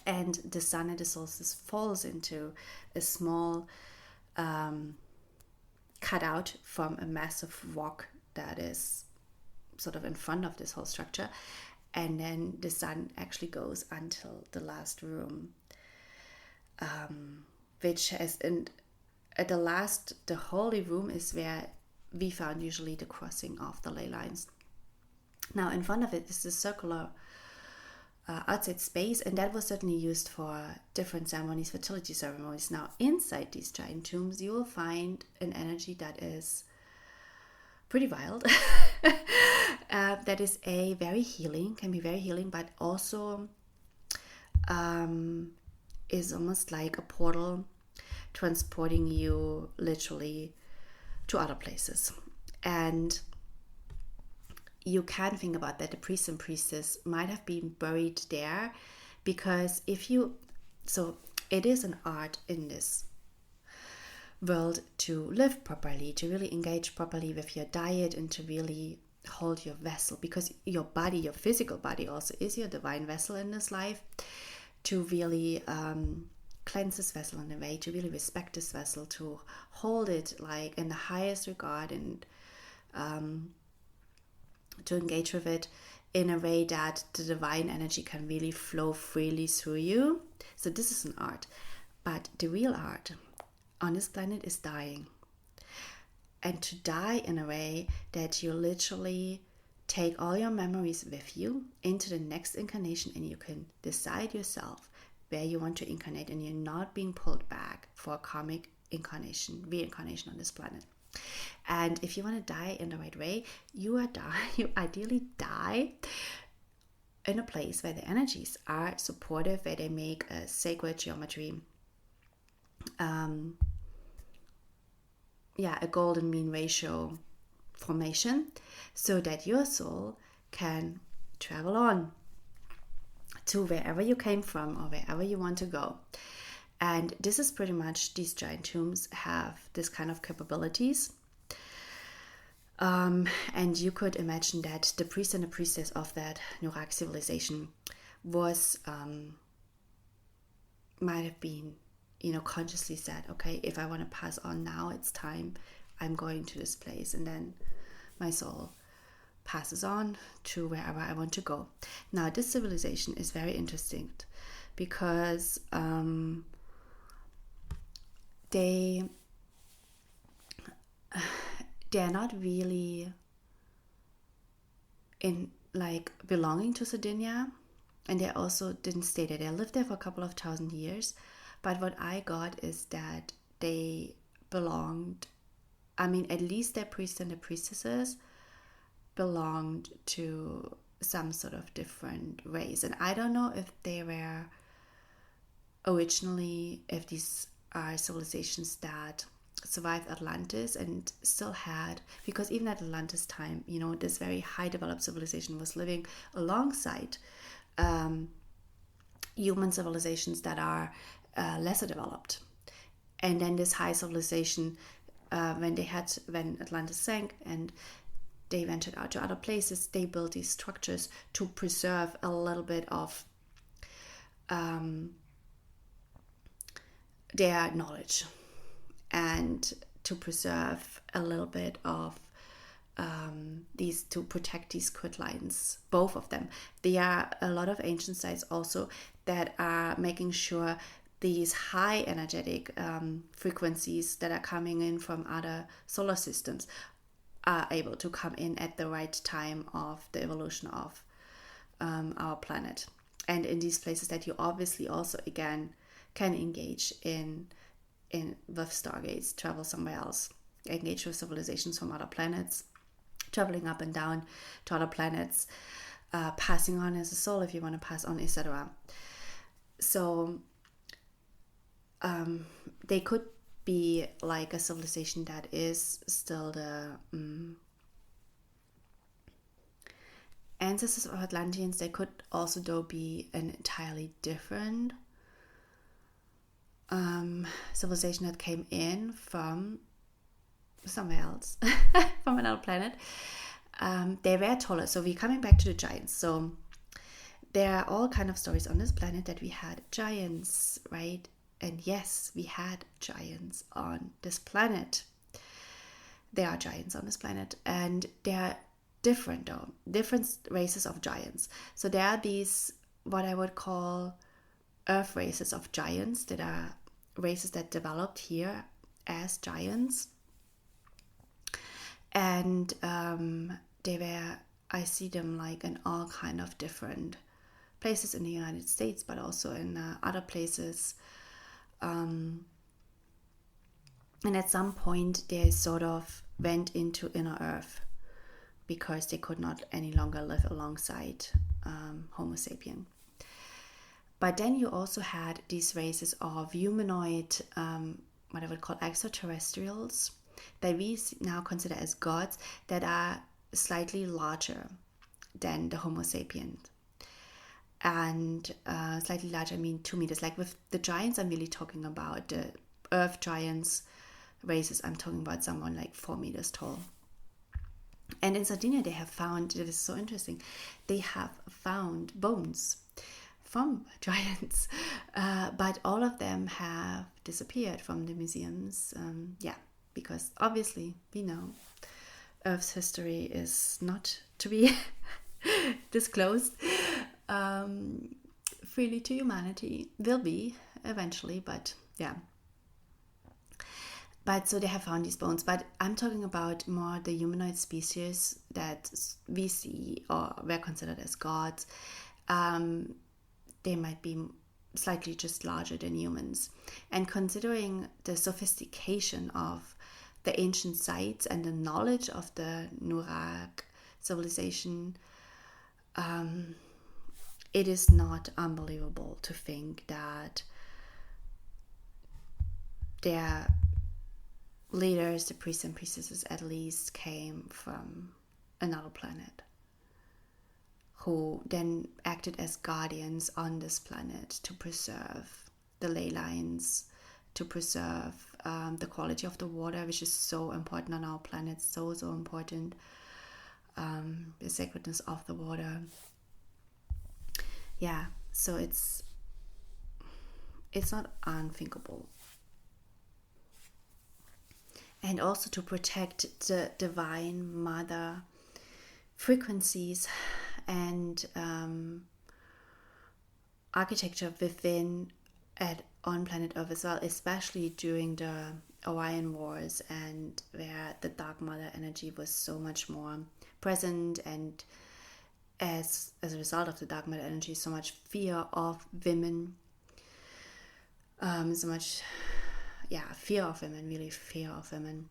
And the sun at the solstice falls into a small cutout from a massive rock that is sort of in front of this whole structure. And then the sun actually goes until the last room, which has the holy room is where we found usually the crossing of the ley lines. Now, in front of it is the circular outside space, and that was certainly used for different ceremonies, fertility ceremonies. Now, inside these giant tombs, you will find an energy that is pretty wild. That is can be very healing, but also is almost like a portal transporting you literally to other places. And you can think about that the priest and priestess might have been buried there, because it is an art in this world to live properly, to really engage properly with your diet, and to really hold your vessel, because your body, your physical body, also is your divine vessel in this life, to really cleanse this vessel in a way, to really respect this vessel, to hold it like in the highest regard, and to engage with it in a way that the divine energy can really flow freely through you. So this is an art. But the real art on this planet is dying. And to die in a way that you literally take all your memories with you into the next incarnation, and you can decide yourself where you want to incarnate, and you're not being pulled back for a karmic reincarnation on this planet. And if you want to die in the right way, you ideally die in a place where the energies are supportive, where they make a sacred geometry, a golden mean ratio formation, so that your soul can travel on to wherever you came from or wherever you want to go. And this is pretty much, these giant tombs have this kind of capabilities. And you could imagine that the priest and the priestess of that Nuragic civilization was, might have been, consciously said, okay, if I want to pass on now, it's time, I'm going to this place. And then my soul passes on to wherever I want to go. Now, this civilization is very interesting because they're not really in like belonging to Sardinia, and they also didn't stay there. They lived there for a couple of thousand years, but what I got is that they belonged, I mean, at least their priests and the priestesses belonged to some sort of different race. And I don't know if they were originally, if these are civilizations that survived Atlantis and still had, because even at Atlantis time, you know, this very high developed civilization was living alongside human civilizations that are lesser developed. And then this high civilization, when Atlantis sank and they ventured out to other places, they built these structures to preserve a little bit of their knowledge and to preserve a little bit of to protect these quit lines, both of them. There are a lot of ancient sites also that are making sure these high energetic frequencies that are coming in from other solar systems are able to come in at the right time of the evolution of our planet. And in these places that you obviously also again can engage in with stargates, travel somewhere else, engage with civilizations from other planets, traveling up and down to other planets, passing on as a soul if you want to pass on, etc. So they could be like a civilization that is still the ancestors of Atlanteans. They could also though be an entirely different civilization that came in from somewhere else, from another planet. They were taller. So we're coming back to the giants. So there are all kind of stories on this planet that we had giants, right? And yes, we had giants on this planet. There are giants on this planet, and they are different though, different races of giants. So there are these, what I would call earth races of giants, that are races that developed here as giants. And I see them like in all kind of different places in the United States, but also in other places. And at some point they sort of went into inner earth because they could not any longer live alongside Homo sapien. But then you also had these races of humanoid, what I would call extraterrestrials, that we now consider as gods, that are slightly larger than the Homo sapien. And slightly larger, I mean 2 meters. Like with the giants, I'm really talking about the earth giants races. I'm talking about someone like 4 meters tall. And in Sardinia, they have found, it is so interesting, they have found bones from giants, but all of them have disappeared from the museums. Because obviously we know Earth's history is not to be disclosed freely to humanity. Will be eventually, but yeah. But so they have found these bones, but I'm talking about more the humanoid species that we see or were considered as gods. They might be slightly just larger than humans. And considering the sophistication of the ancient sites and the knowledge of the Nuragic civilization, it is not unbelievable to think that their leaders, the priests and priestesses at least, came from another planet, who then acted as guardians on this planet to preserve the ley lines, to preserve the quality of the water, which is so important on our planet, so important, the sacredness of the water. Yeah, so it's not unthinkable. And also to protect the divine mother frequencies and architecture within on planet Earth as well, especially during the Orion Wars, and where the Dark Mother energy was so much more present, and as a result of the Dark Matter energy, so much fear of women, so much fear of women, really fear of women.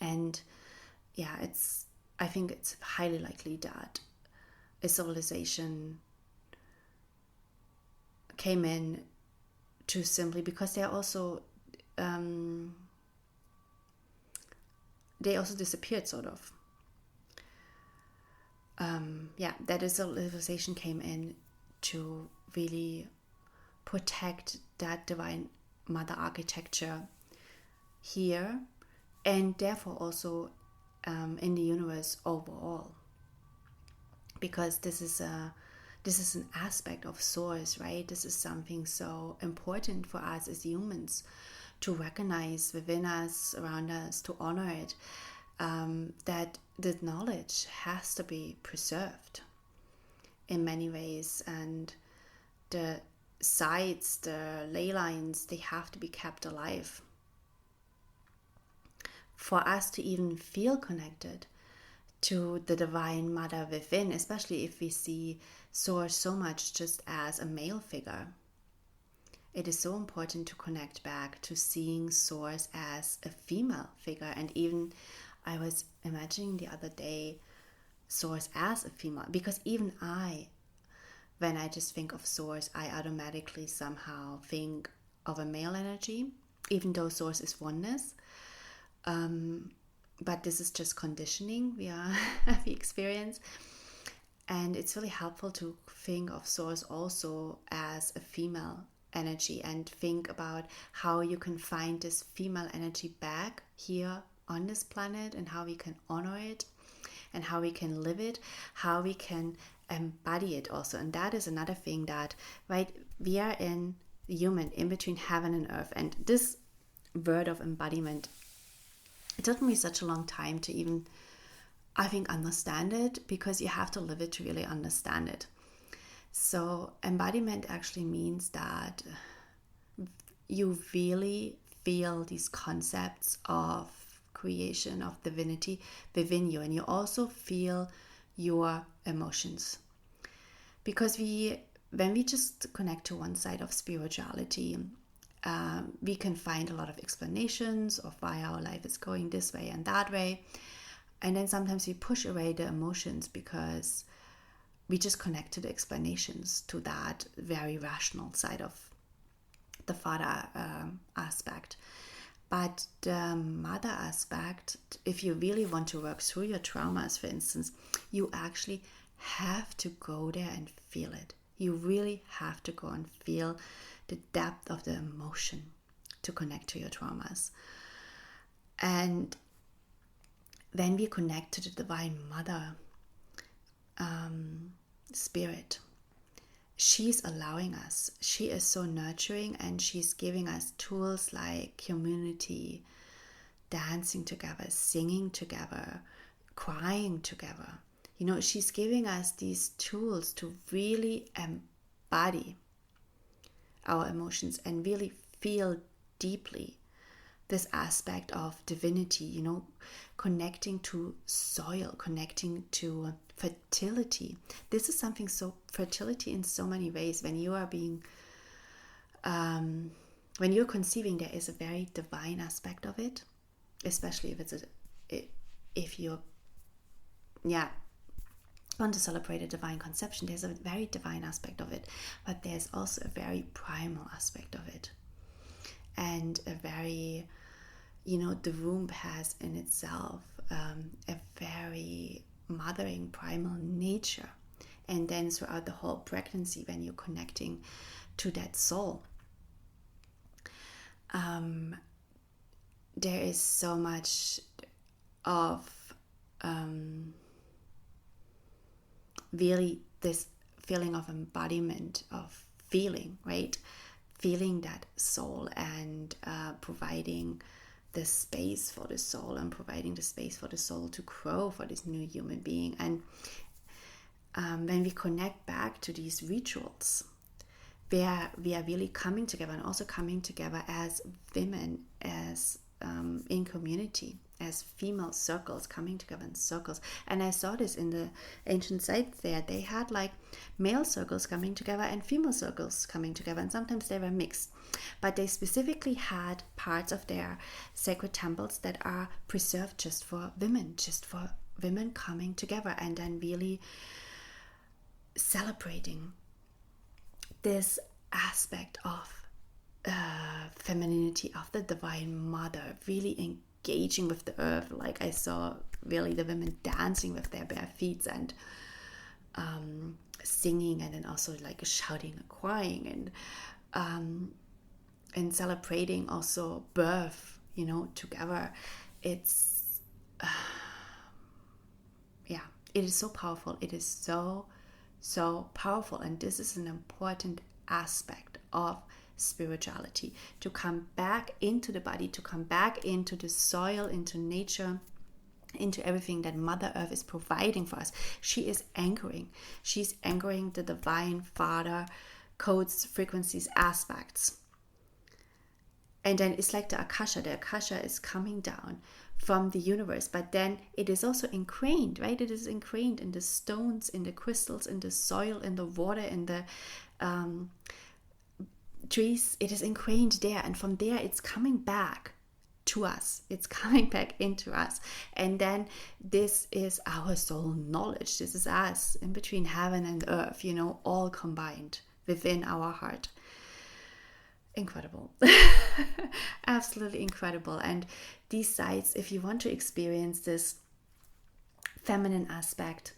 And I think it's highly likely that a civilization came in to simply, because they also disappeared, sort of. That a civilization came in to really protect that divine mother architecture here, and therefore also in the universe overall, because this is an aspect of source, right? This is something so important for us as humans to recognize within us, around us, to honor it, that the knowledge has to be preserved in many ways, and the sites, the ley lines, they have to be kept alive for us to even feel connected to the divine mother within, especially if we see source so much just as a male figure. It is so important to connect back to seeing source as a female figure. And even I was imagining the other day source as a female, because even when I just think of source, I automatically somehow think of a male energy, even though source is oneness. But this is just conditioning we experience. And it's really helpful to think of source also as a female energy, and think about how you can find this female energy back here on this planet, and how we can honor it, and how we can live it, how we can embody it also. And that is another thing that, right, we are in human, in between heaven and earth. And this word of embodiment, it took me such a long time to even, I think, understand it, because you have to live it to really understand it. So embodiment actually means that you really feel these concepts of creation, of divinity within you, and you also feel your emotions. Because when we just connect to one side of spirituality, we can find a lot of explanations of why our life is going this way and that way. And then sometimes we push away the emotions, because we just connect to the explanations, to that very rational side of the father aspect. But the mother aspect, if you really want to work through your traumas, for instance, you actually have to go there and feel it. You really have to go and feel the depth of the emotion to connect to your traumas. And when we connect to the divine mother spirit, she's allowing us, she is so nurturing, and she's giving us tools like community, dancing together, singing together, crying together. You know, she's giving us these tools to really embody our emotions and really feel deeply this aspect of divinity, you know, connecting to soil, connecting to fertility. This is something so, fertility in so many ways, when you are being, when you're conceiving, there is a very divine aspect of it, especially if you're, want to celebrate a divine conception. There's a very divine aspect of it, but there's also a very primal aspect of it, and a very, you know, the womb has in itself a very mothering primal nature. And then throughout the whole pregnancy, when you're connecting to that soul, there is so much of really this feeling of embodiment, of feeling, right? Feeling that soul, and providing the space for the soul and providing the space for the soul to grow for this new human being. And when we connect back to these rituals, where we are really coming together, and also coming together as women, as in community, as female circles, coming together in circles. And I saw this in the ancient sites there. They had like male circles coming together and female circles coming together, and sometimes they were mixed. But they specifically had parts of their sacred temples that are preserved just for women coming together, and then really celebrating this aspect of femininity, of the divine mother, really engaging with the earth. Like I saw really the women dancing with their bare feet and singing, and then also like shouting and crying, and celebrating also birth, together. It's it is so powerful. It is so powerful, and this is an important aspect of spirituality, to come back into the body, to come back into the soil, into nature, into everything that Mother Earth is providing for us. She's anchoring the divine Father codes, frequencies, aspects. And then it's like the Akasha is coming down from the universe, but then it is also ingrained, right? It is ingrained in the stones, in the crystals, in the soil, in the water, in the trees. It is ingrained there, and from there it's coming back to us. It's coming back into us. And then this is our soul knowledge. This is us in between heaven and earth, all combined within our heart. Incredible. Absolutely incredible. And these sites, if you want to experience this feminine aspect,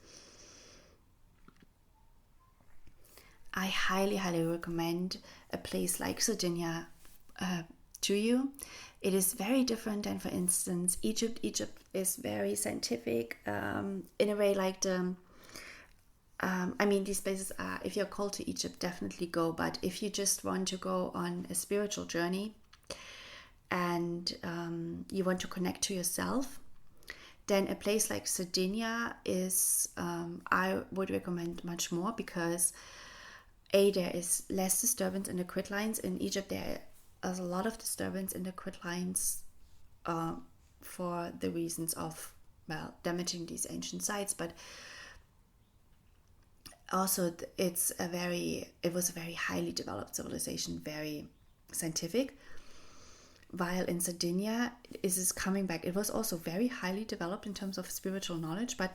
I highly recommend a place like Sardinia to you. It is very different than, for instance, Egypt. Egypt is very scientific in a way, like these places are, if you're called to Egypt, definitely go. But if you just want to go on a spiritual journey and you want to connect to yourself, then a place like Sardinia is, I would recommend much more, because there is less disturbance in the grid lines. In Egypt, there is a lot of disturbance in the grid lines for the reasons of, damaging these ancient sites. But also, it was a very highly developed civilization, very scientific. While in Sardinia, it is coming back. It was also very highly developed in terms of spiritual knowledge, but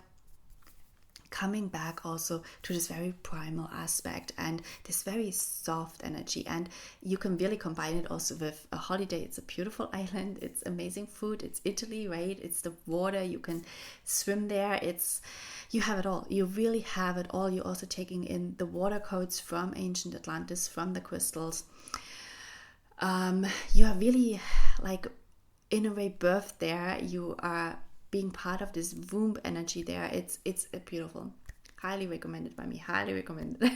coming back also to this very primal aspect and this very soft energy. And you can really combine it also with a holiday. It's a beautiful island, it's amazing food, it's Italy, right? It's the water, you can swim there, you have it all. You really have it all. You're also taking in the water codes from ancient Atlantis, from the crystals. You are really like in a way birthed there. You are being part of this womb energy there. It's beautiful. Highly recommended by me. Highly recommended.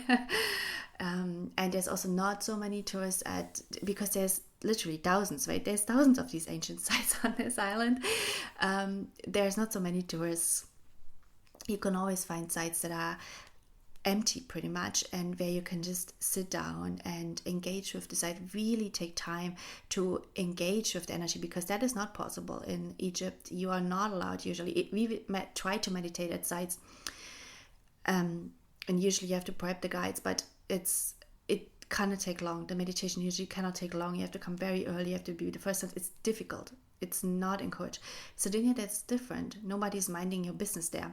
And there's also not so many tourists because there's literally thousands, right? There's thousands of these ancient sites on this island. There's not so many tourists. You can always find sites that are empty pretty much, and where you can just sit down and engage with the site, really take time to engage with the energy, because that is not possible in Egypt. You are not allowed usually. We try to meditate at sites, and usually you have to bribe the guides, but it cannot take long. The meditation usually cannot take long. You have to come very early. You have to be the first. It's difficult. It's not encouraged. Sardinia, that's different. Nobody's minding your business there.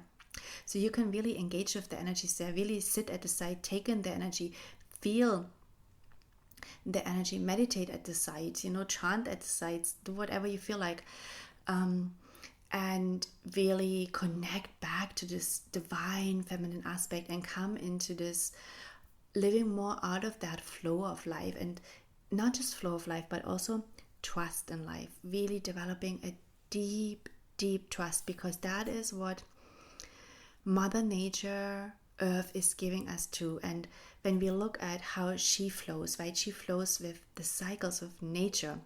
So you can really engage with the energies there, really sit at the site, take in the energy, feel the energy, meditate at the site, chant at the sites, do whatever you feel like, and really connect back to this divine feminine aspect and come into this living more out of that flow of life, and not just flow of life, but also trust in life, really developing a deep trust, because that is what Mother Nature, Earth is giving us too. And when we look at how she flows, right? She flows with the cycles of nature.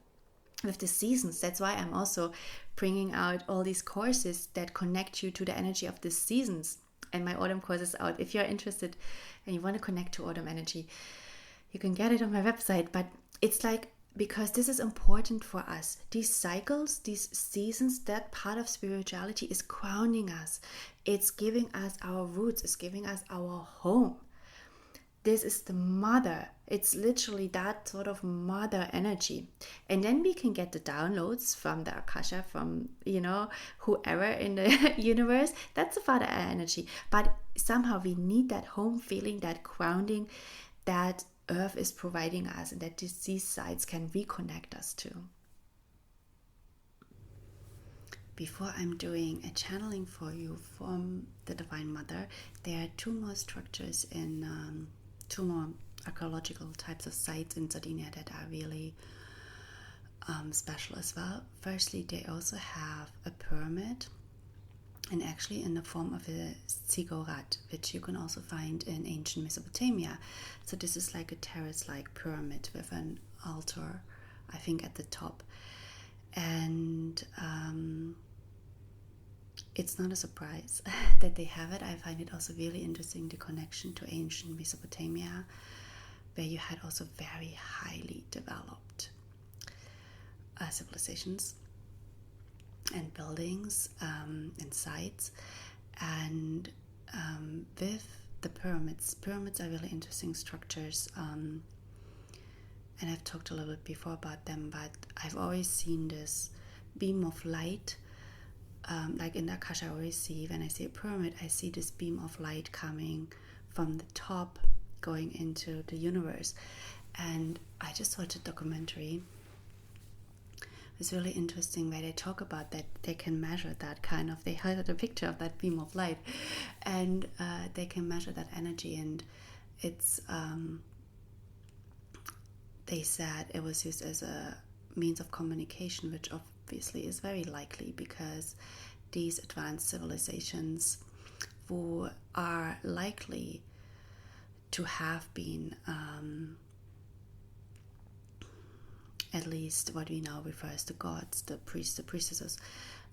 with the seasons. That's why I'm also bringing out all these courses that connect you to the energy of the seasons. And my autumn course is out. If you're interested and you want to connect to autumn energy, you can get it on my website. But it's like, because this is important for us. These cycles, these seasons, that part of spirituality is grounding us. It's giving us our roots. It's giving us our home. This is the mother. It's literally that sort of mother energy. And then we can get the downloads from the Akasha, from, whoever in the universe. That's the father energy. But somehow we need that home feeling, that grounding that Earth is providing us, and that these sides can reconnect us to. Before I'm doing a channeling for you from the Divine Mother, there are two more structures in two more archaeological types of sites in Sardinia that are really special as well. Firstly, they also have a pyramid, and actually in the form of a ziggurat, which you can also find in ancient Mesopotamia. So this is like a terrace-like pyramid with an altar, I think, at the top. And it's not a surprise that they have it. I find it also really interesting, the connection to ancient Mesopotamia, where you had also very highly developed civilizations and buildings and sites. And with the pyramids are really interesting structures. And I've talked a little bit before about them, but I've always seen this beam of light. Like in the Akasha, I always see, when I see a pyramid, I see this beam of light coming from the top, going into the universe. And I just watched a documentary. It's really interesting where they talk about that. They can measure that kind of, they had a picture of that beam of light, and they can measure that energy. And it's, they said it was used as a means of communication, which obviously is very likely, because these advanced civilizations who are likely to have been at least what we now refer as the gods, the priests, the priestesses,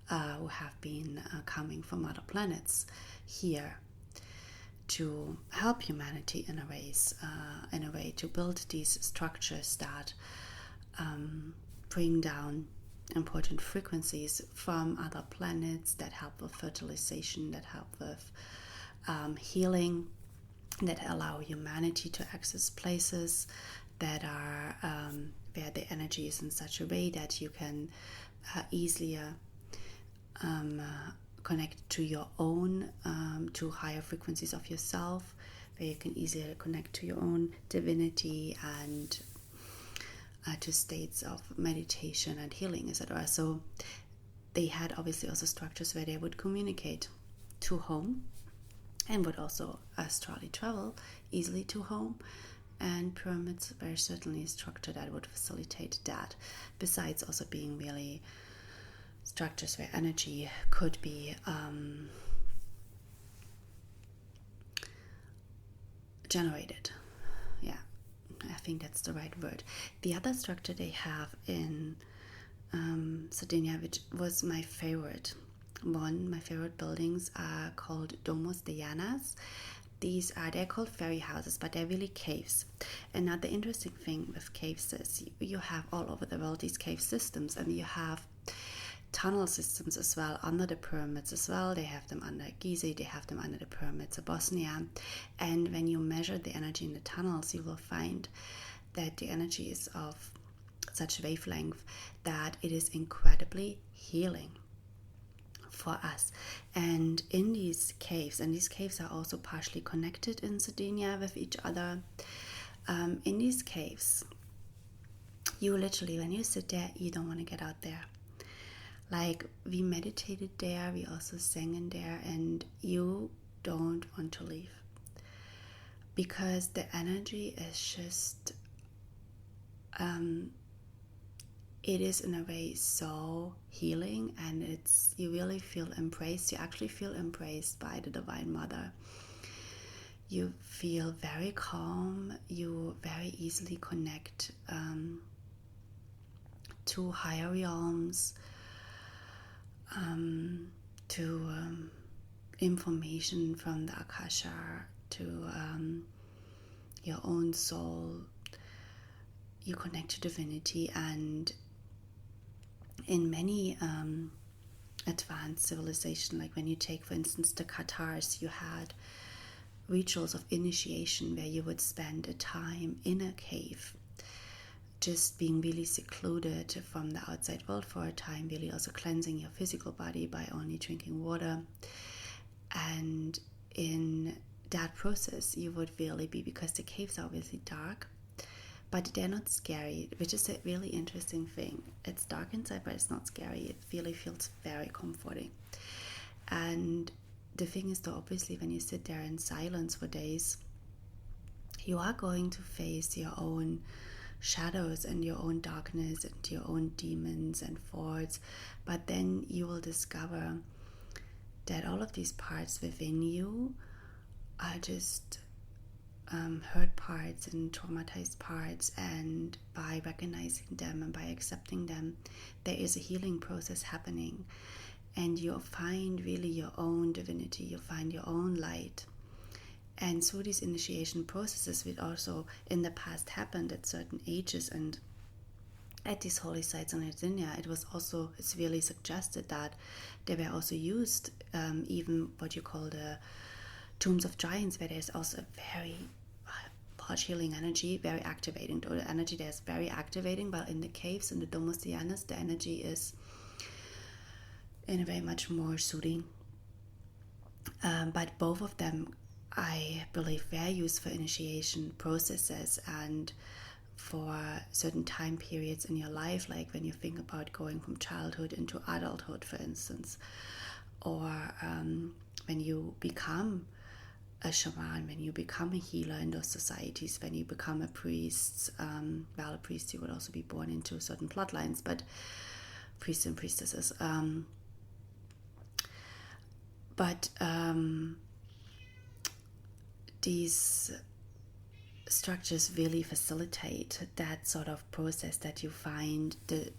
who have been coming from other planets here to help humanity in a way to build these structures that bring down important frequencies from other planets, that help with fertilization, that help with healing, that allow humanity to access places that are where the energy is in such a way that you can easily connect to your own, to higher frequencies of yourself, where you can easily connect to your own divinity and to states of meditation and healing, etc. So they had obviously also structures where they would communicate to home, and would also astrally travel easily to home. And pyramids were certainly a structure that would facilitate that, besides also being really structures where energy could be generated. Yeah, I think that's the right word. The other structure they have in Sardinia, which was my favorite buildings, are called Domos de Llanas. They're called fairy houses, but they're really caves. And now the interesting thing with caves is you have all over the world these cave systems, and you have tunnel systems as well under the pyramids as well. They have them under Gizeh, they have them under the pyramids of Bosnia. And when you measure the energy in the tunnels, you will find that the energy is of such wavelength that it is incredibly healing for us. And in these caves, and these caves are also partially connected in Sardinia with each other, in these caves, you literally, when you sit there, you don't want to get out there. Like, we meditated there, we also sang in there, and you don't want to leave, because the energy is just it is in a way so healing, and you really feel embraced. You actually feel embraced by the Divine Mother. You feel very calm. You very easily connect to higher realms, to information from the Akasha, to your own soul. You connect to divinity, and in many advanced civilization, like when you take, for instance, the Qatars, you had rituals of initiation where you would spend a time in a cave, just being really secluded from the outside world for a time, really also cleansing your physical body by only drinking water. And in that process, you would really be, because the caves are obviously dark, but they're not scary, which is a really interesting thing. It's dark inside, but it's not scary. It really feels very comforting. And the thing is, though, obviously, when you sit there in silence for days, you are going to face your own shadows and your own darkness and your own demons and thoughts. But then you will discover that all of these parts within you are just hurt parts and traumatized parts, and by recognizing them and by accepting them, there is a healing process happening, and you'll find really your own divinity, you'll find your own light. And through these initiation processes, which also in the past happened at certain ages, and at these holy sites in Sardinia, it's really suggested that they were also used, even what you call the tombs of giants, where there's also a very large healing energy, very activating. The energy there is very activating, but in the caves, in the Domos Dianas, the energy is in a very much more soothing. But both of them, I believe, were used for initiation processes and for certain time periods in your life, like when you think about going from childhood into adulthood, for instance, or when you become a shaman, when you become a healer in those societies, when you become a priest. Well, a priest, you would also be born into certain bloodlines, but priests and priestesses. But these structures really facilitate that sort of process, that you find the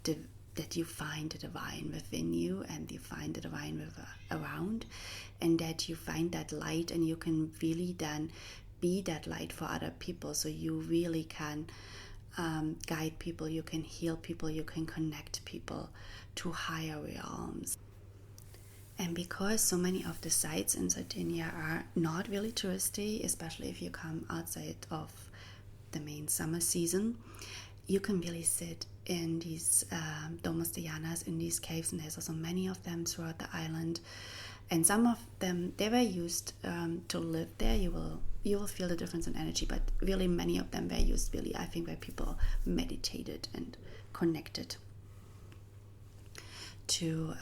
divine within you, and you find the divine around, and that you find that light, and you can really then be that light for other people. So you really can guide people, you can heal people, you can connect people to higher realms. And because so many of the sites in Sardinia are not really touristy, especially if you come outside of the main summer season, you can really sit in these Domos Dianas, in these caves, and there's also many of them throughout the island. And some of them, they were used to live there. You will feel the difference in energy, but really many of them were used, really, I think, where people meditated and connected to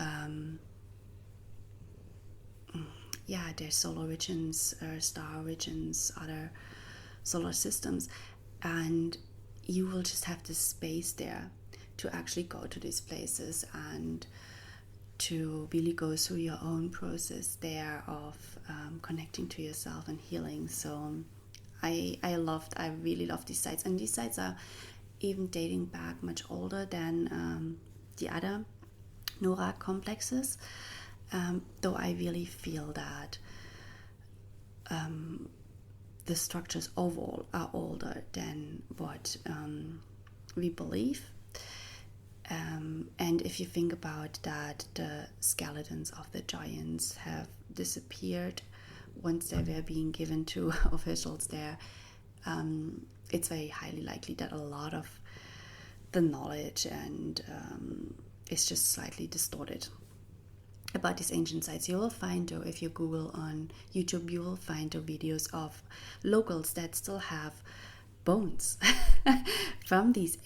their solar origins, star origins, other solar systems. And you will just have the space there to actually go to these places and to really go through your own process there of connecting to yourself and healing. So I really love these sites, and these sites are even dating back much older than the other Nuragh complexes, though I really feel that the structures overall are older than what we believe. And if you think about that, the skeletons of the giants have disappeared once they were being given to officials there. It's very highly likely that a lot of the knowledge and is just slightly distorted about these ancient sites. You will find, though, if you Google on YouTube, you will find the videos of locals that still have bones from these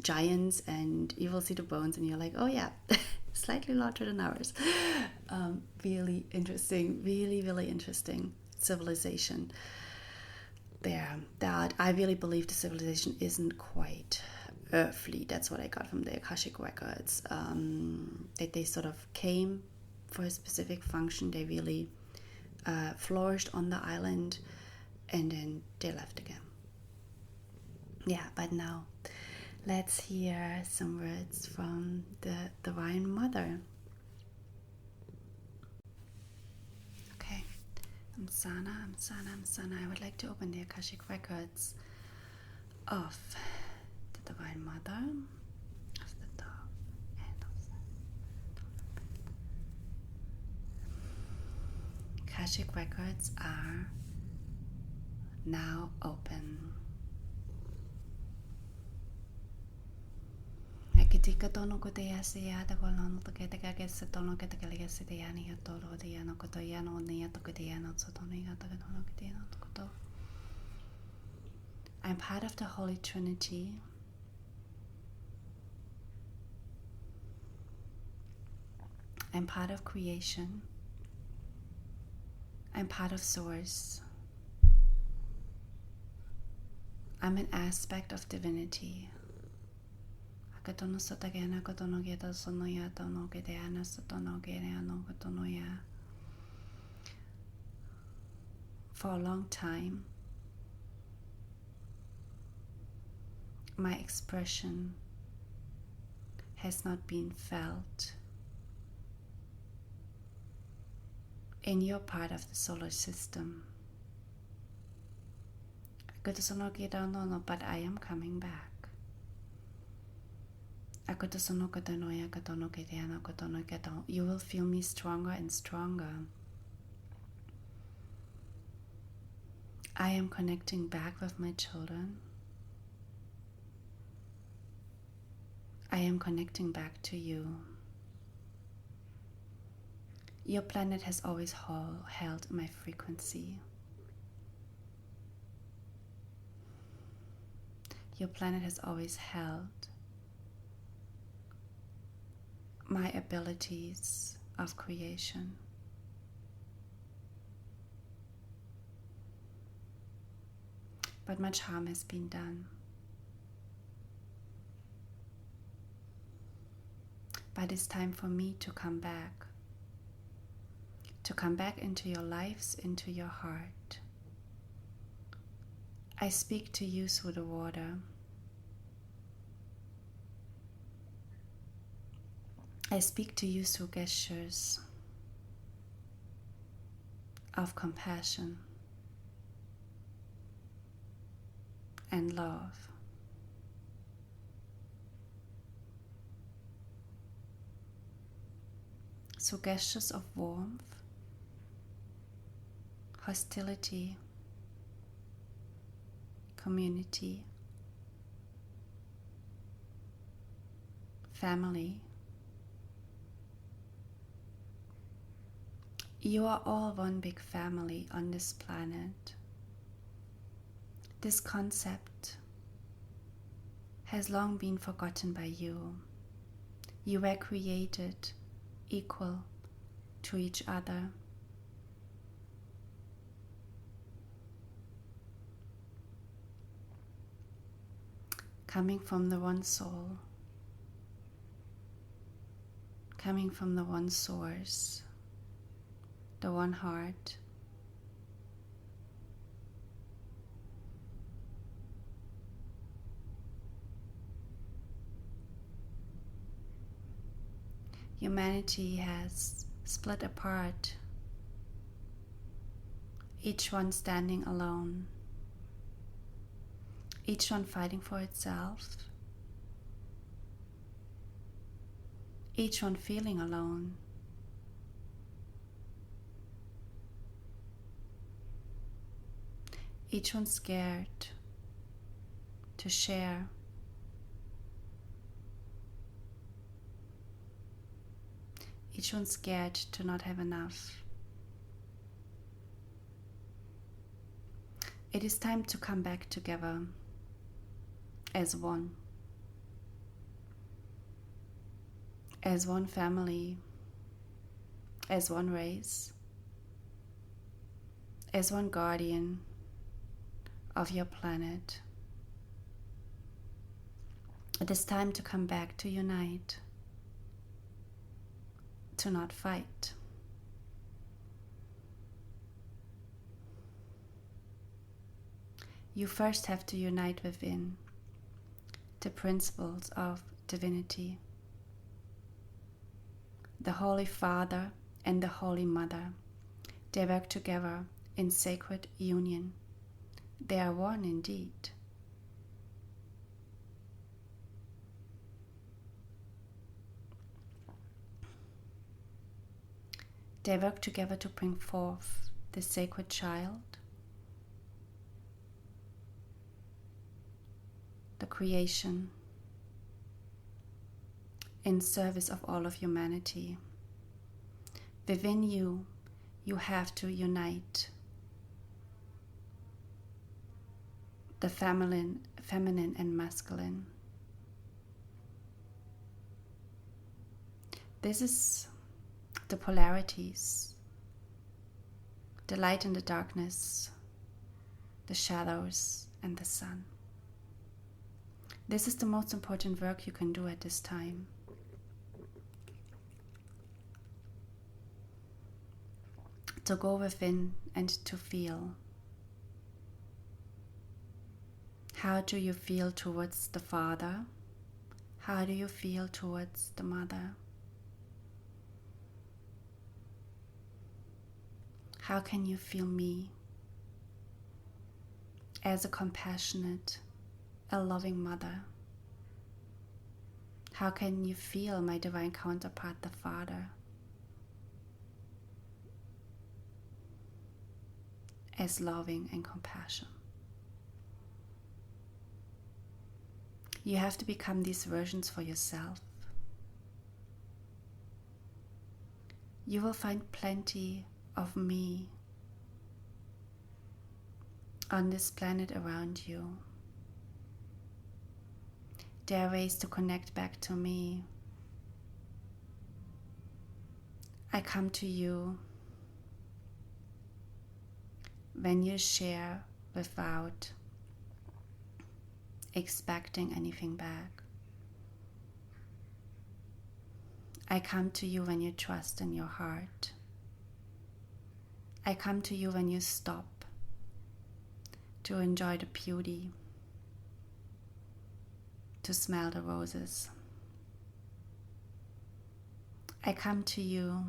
giants, and you will see the bones and you're like, oh yeah, slightly larger than ours. Really interesting, really interesting civilization there, that I really believe the civilization isn't quite earthly. That's what I got from the Akashic records, that they sort of came for a specific function. They really flourished on the island, and then they left again. Yeah, but now Let's hear some words from the Divine Mother. Okay, I'm Sana. I would like to open the Akashic records of the Divine Mother, of the dog, and of the Akashic records are now open. Ketika tono ko te ase ya ta ko lono to ke te ka ke se tono ke te ka le se te ya ni to ro te ya no ko to ya no ni ya to ko te ya no so tono ya ta ka tono ke te ya no to ko to. I'm part of the Holy Trinity. I'm part of creation. I'm part of Source. I'm an aspect of divinity. Katono satagana kotono geta sonoya tono gedeana sotono gedeano kotonoya. For a long time, my expression has not been felt in your part of the solar system. But I am coming back. You will feel me stronger and stronger. I am connecting back with my children. I am connecting back to you. Your planet has always held my frequency. Your planet has always held my abilities of creation. But much harm has been done. But it's time for me to come back into your lives, into your heart. I speak to you through the water. I speak to you through gestures of compassion and love. Through gestures of warmth, hostility, community, family. You are all one big family on this planet. This concept has long been forgotten by you. You were created equal to each other. Coming from the one soul, coming from the one source, the one heart. Humanity has split apart, each one standing alone, each one fighting for itself, each one feeling alone. Each one scared to share. Each one scared to not have enough. It is time to come back together as one family, as one race, as one guardian of your planet. It is time to come back to unite, to not fight. You first have to unite within. the principles of divinity. The Holy Father and the Holy Mother, they work together in sacred union. They are one indeed. They work together to bring forth the sacred child, the creation, in service of all of humanity. Within you, you have to unite the feminine and masculine. This is the polarities, the light and the darkness, the shadows and the sun. This is the most important work you can do at this time. To go within and to feel. How do you feel towards the Father? How do you feel towards the Mother? How can you feel me as a compassionate, a loving mother? How can you feel my divine counterpart, the Father, as loving and compassion? You have to become these versions for yourself. You will find plenty of me on this planet around you. There are ways to connect back to me. I come to you when you share without expecting anything back. I come to you when you trust in your heart. I come to you when you stop to enjoy the beauty, to smell the roses. I come to you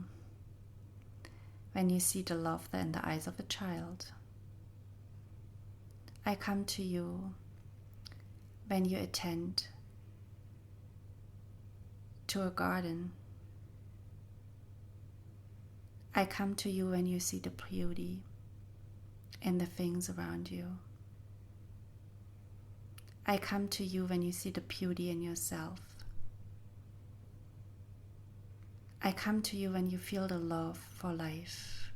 when you see the love in the eyes of a child. I come to you when you attend to a garden. I come to you when you see the beauty in the things around you. I come to you when you see the beauty in yourself. I come to you when you feel the love for life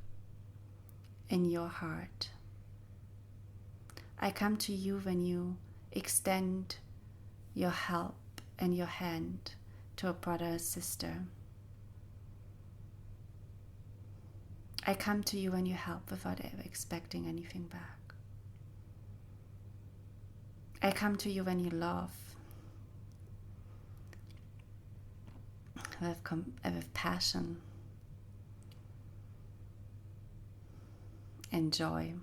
in your heart. I come to you when you extend your help and your hand to a brother or sister. I come to you when you help without ever expecting anything back. I come to you when you love with passion and joy.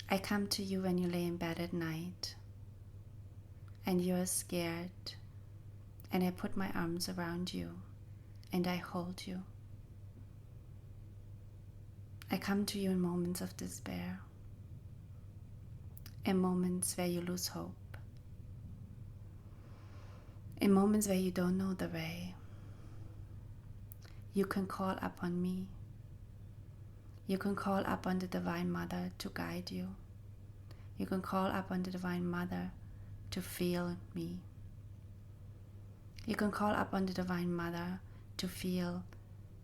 I come to you when you lay in bed at night and you are scared, and I put my arms around you and I hold you. I come to you in moments of despair, in moments where you lose hope, in moments where you don't know the way. You can call upon me. You can call upon the Divine Mother to guide you. You can call upon the Divine Mother to feel me. You can call upon the Divine Mother to feel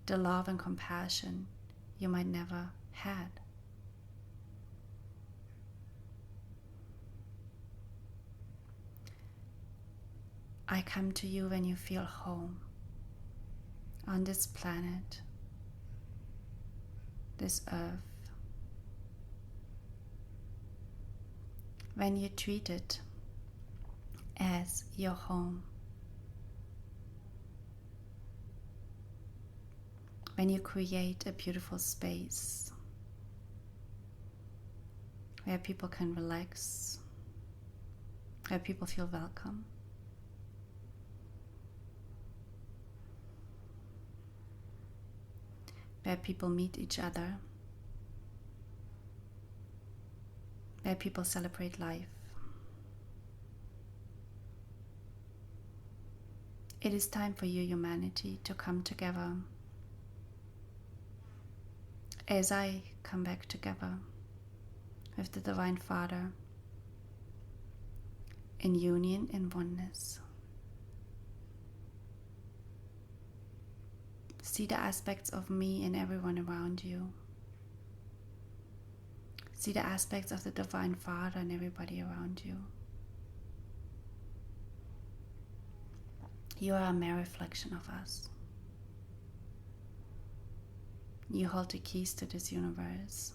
the love and compassion you might never had. I come to you when you feel home on this planet, this earth. When you treat it as your home. When you create a beautiful space where people can relax, where people feel welcome. Where people meet each other. Where people celebrate life. It is time for you, humanity, to come together. As I come back together with the Divine Father in union and oneness. See the aspects of me and everyone around you. See the aspects of the Divine Father and everybody around you. You are a mere reflection of us. You hold the keys to this universe.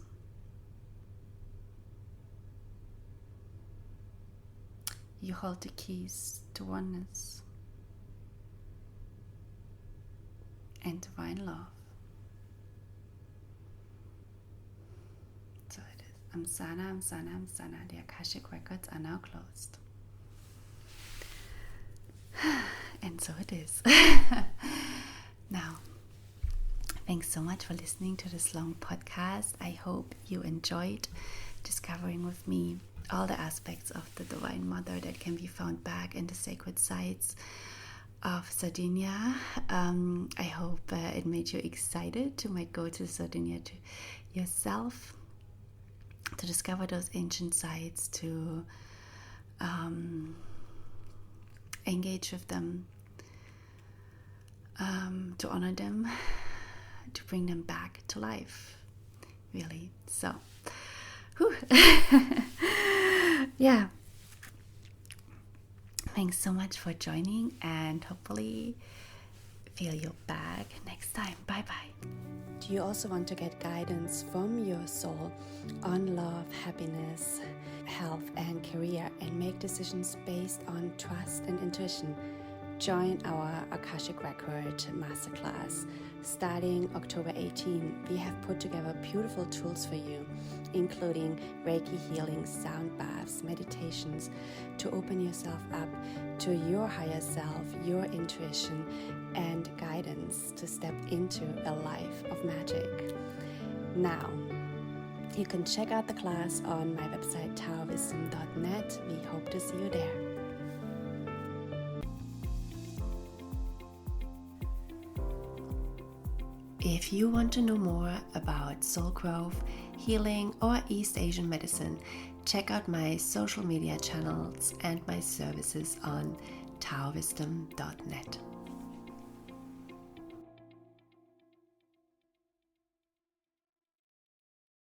You hold the keys to oneness and divine love. So it is. I'm Sana. The Akashic records are now closed. And so it is. Now, thanks so much for listening to this long podcast. I hope you enjoyed discovering with me all the aspects of the Divine Mother that can be found back in the sacred sites of Sardinia. I hope it made you excited to might go to Sardinia to yourself, to discover those ancient sites, to engage with them, to honor them, to bring them back to life, really. So, yeah. Thanks so much for joining, and hopefully feel you back next time. Bye-bye. Do you also want to get guidance from your soul on love, happiness, health, and career, and make decisions based on trust and intuition? Join our Akashic Record Masterclass. Starting October 18, we have put together beautiful tools for you, including Reiki healing, sound baths, meditations, to open yourself up to your higher self, your intuition, and guidance to step into a life of magic. Now, you can check out the class on my website, taoism.net. We hope to see you there. If you want to know more about soul growth, healing, or East Asian medicine, check out my social media channels and my services on taoism.net.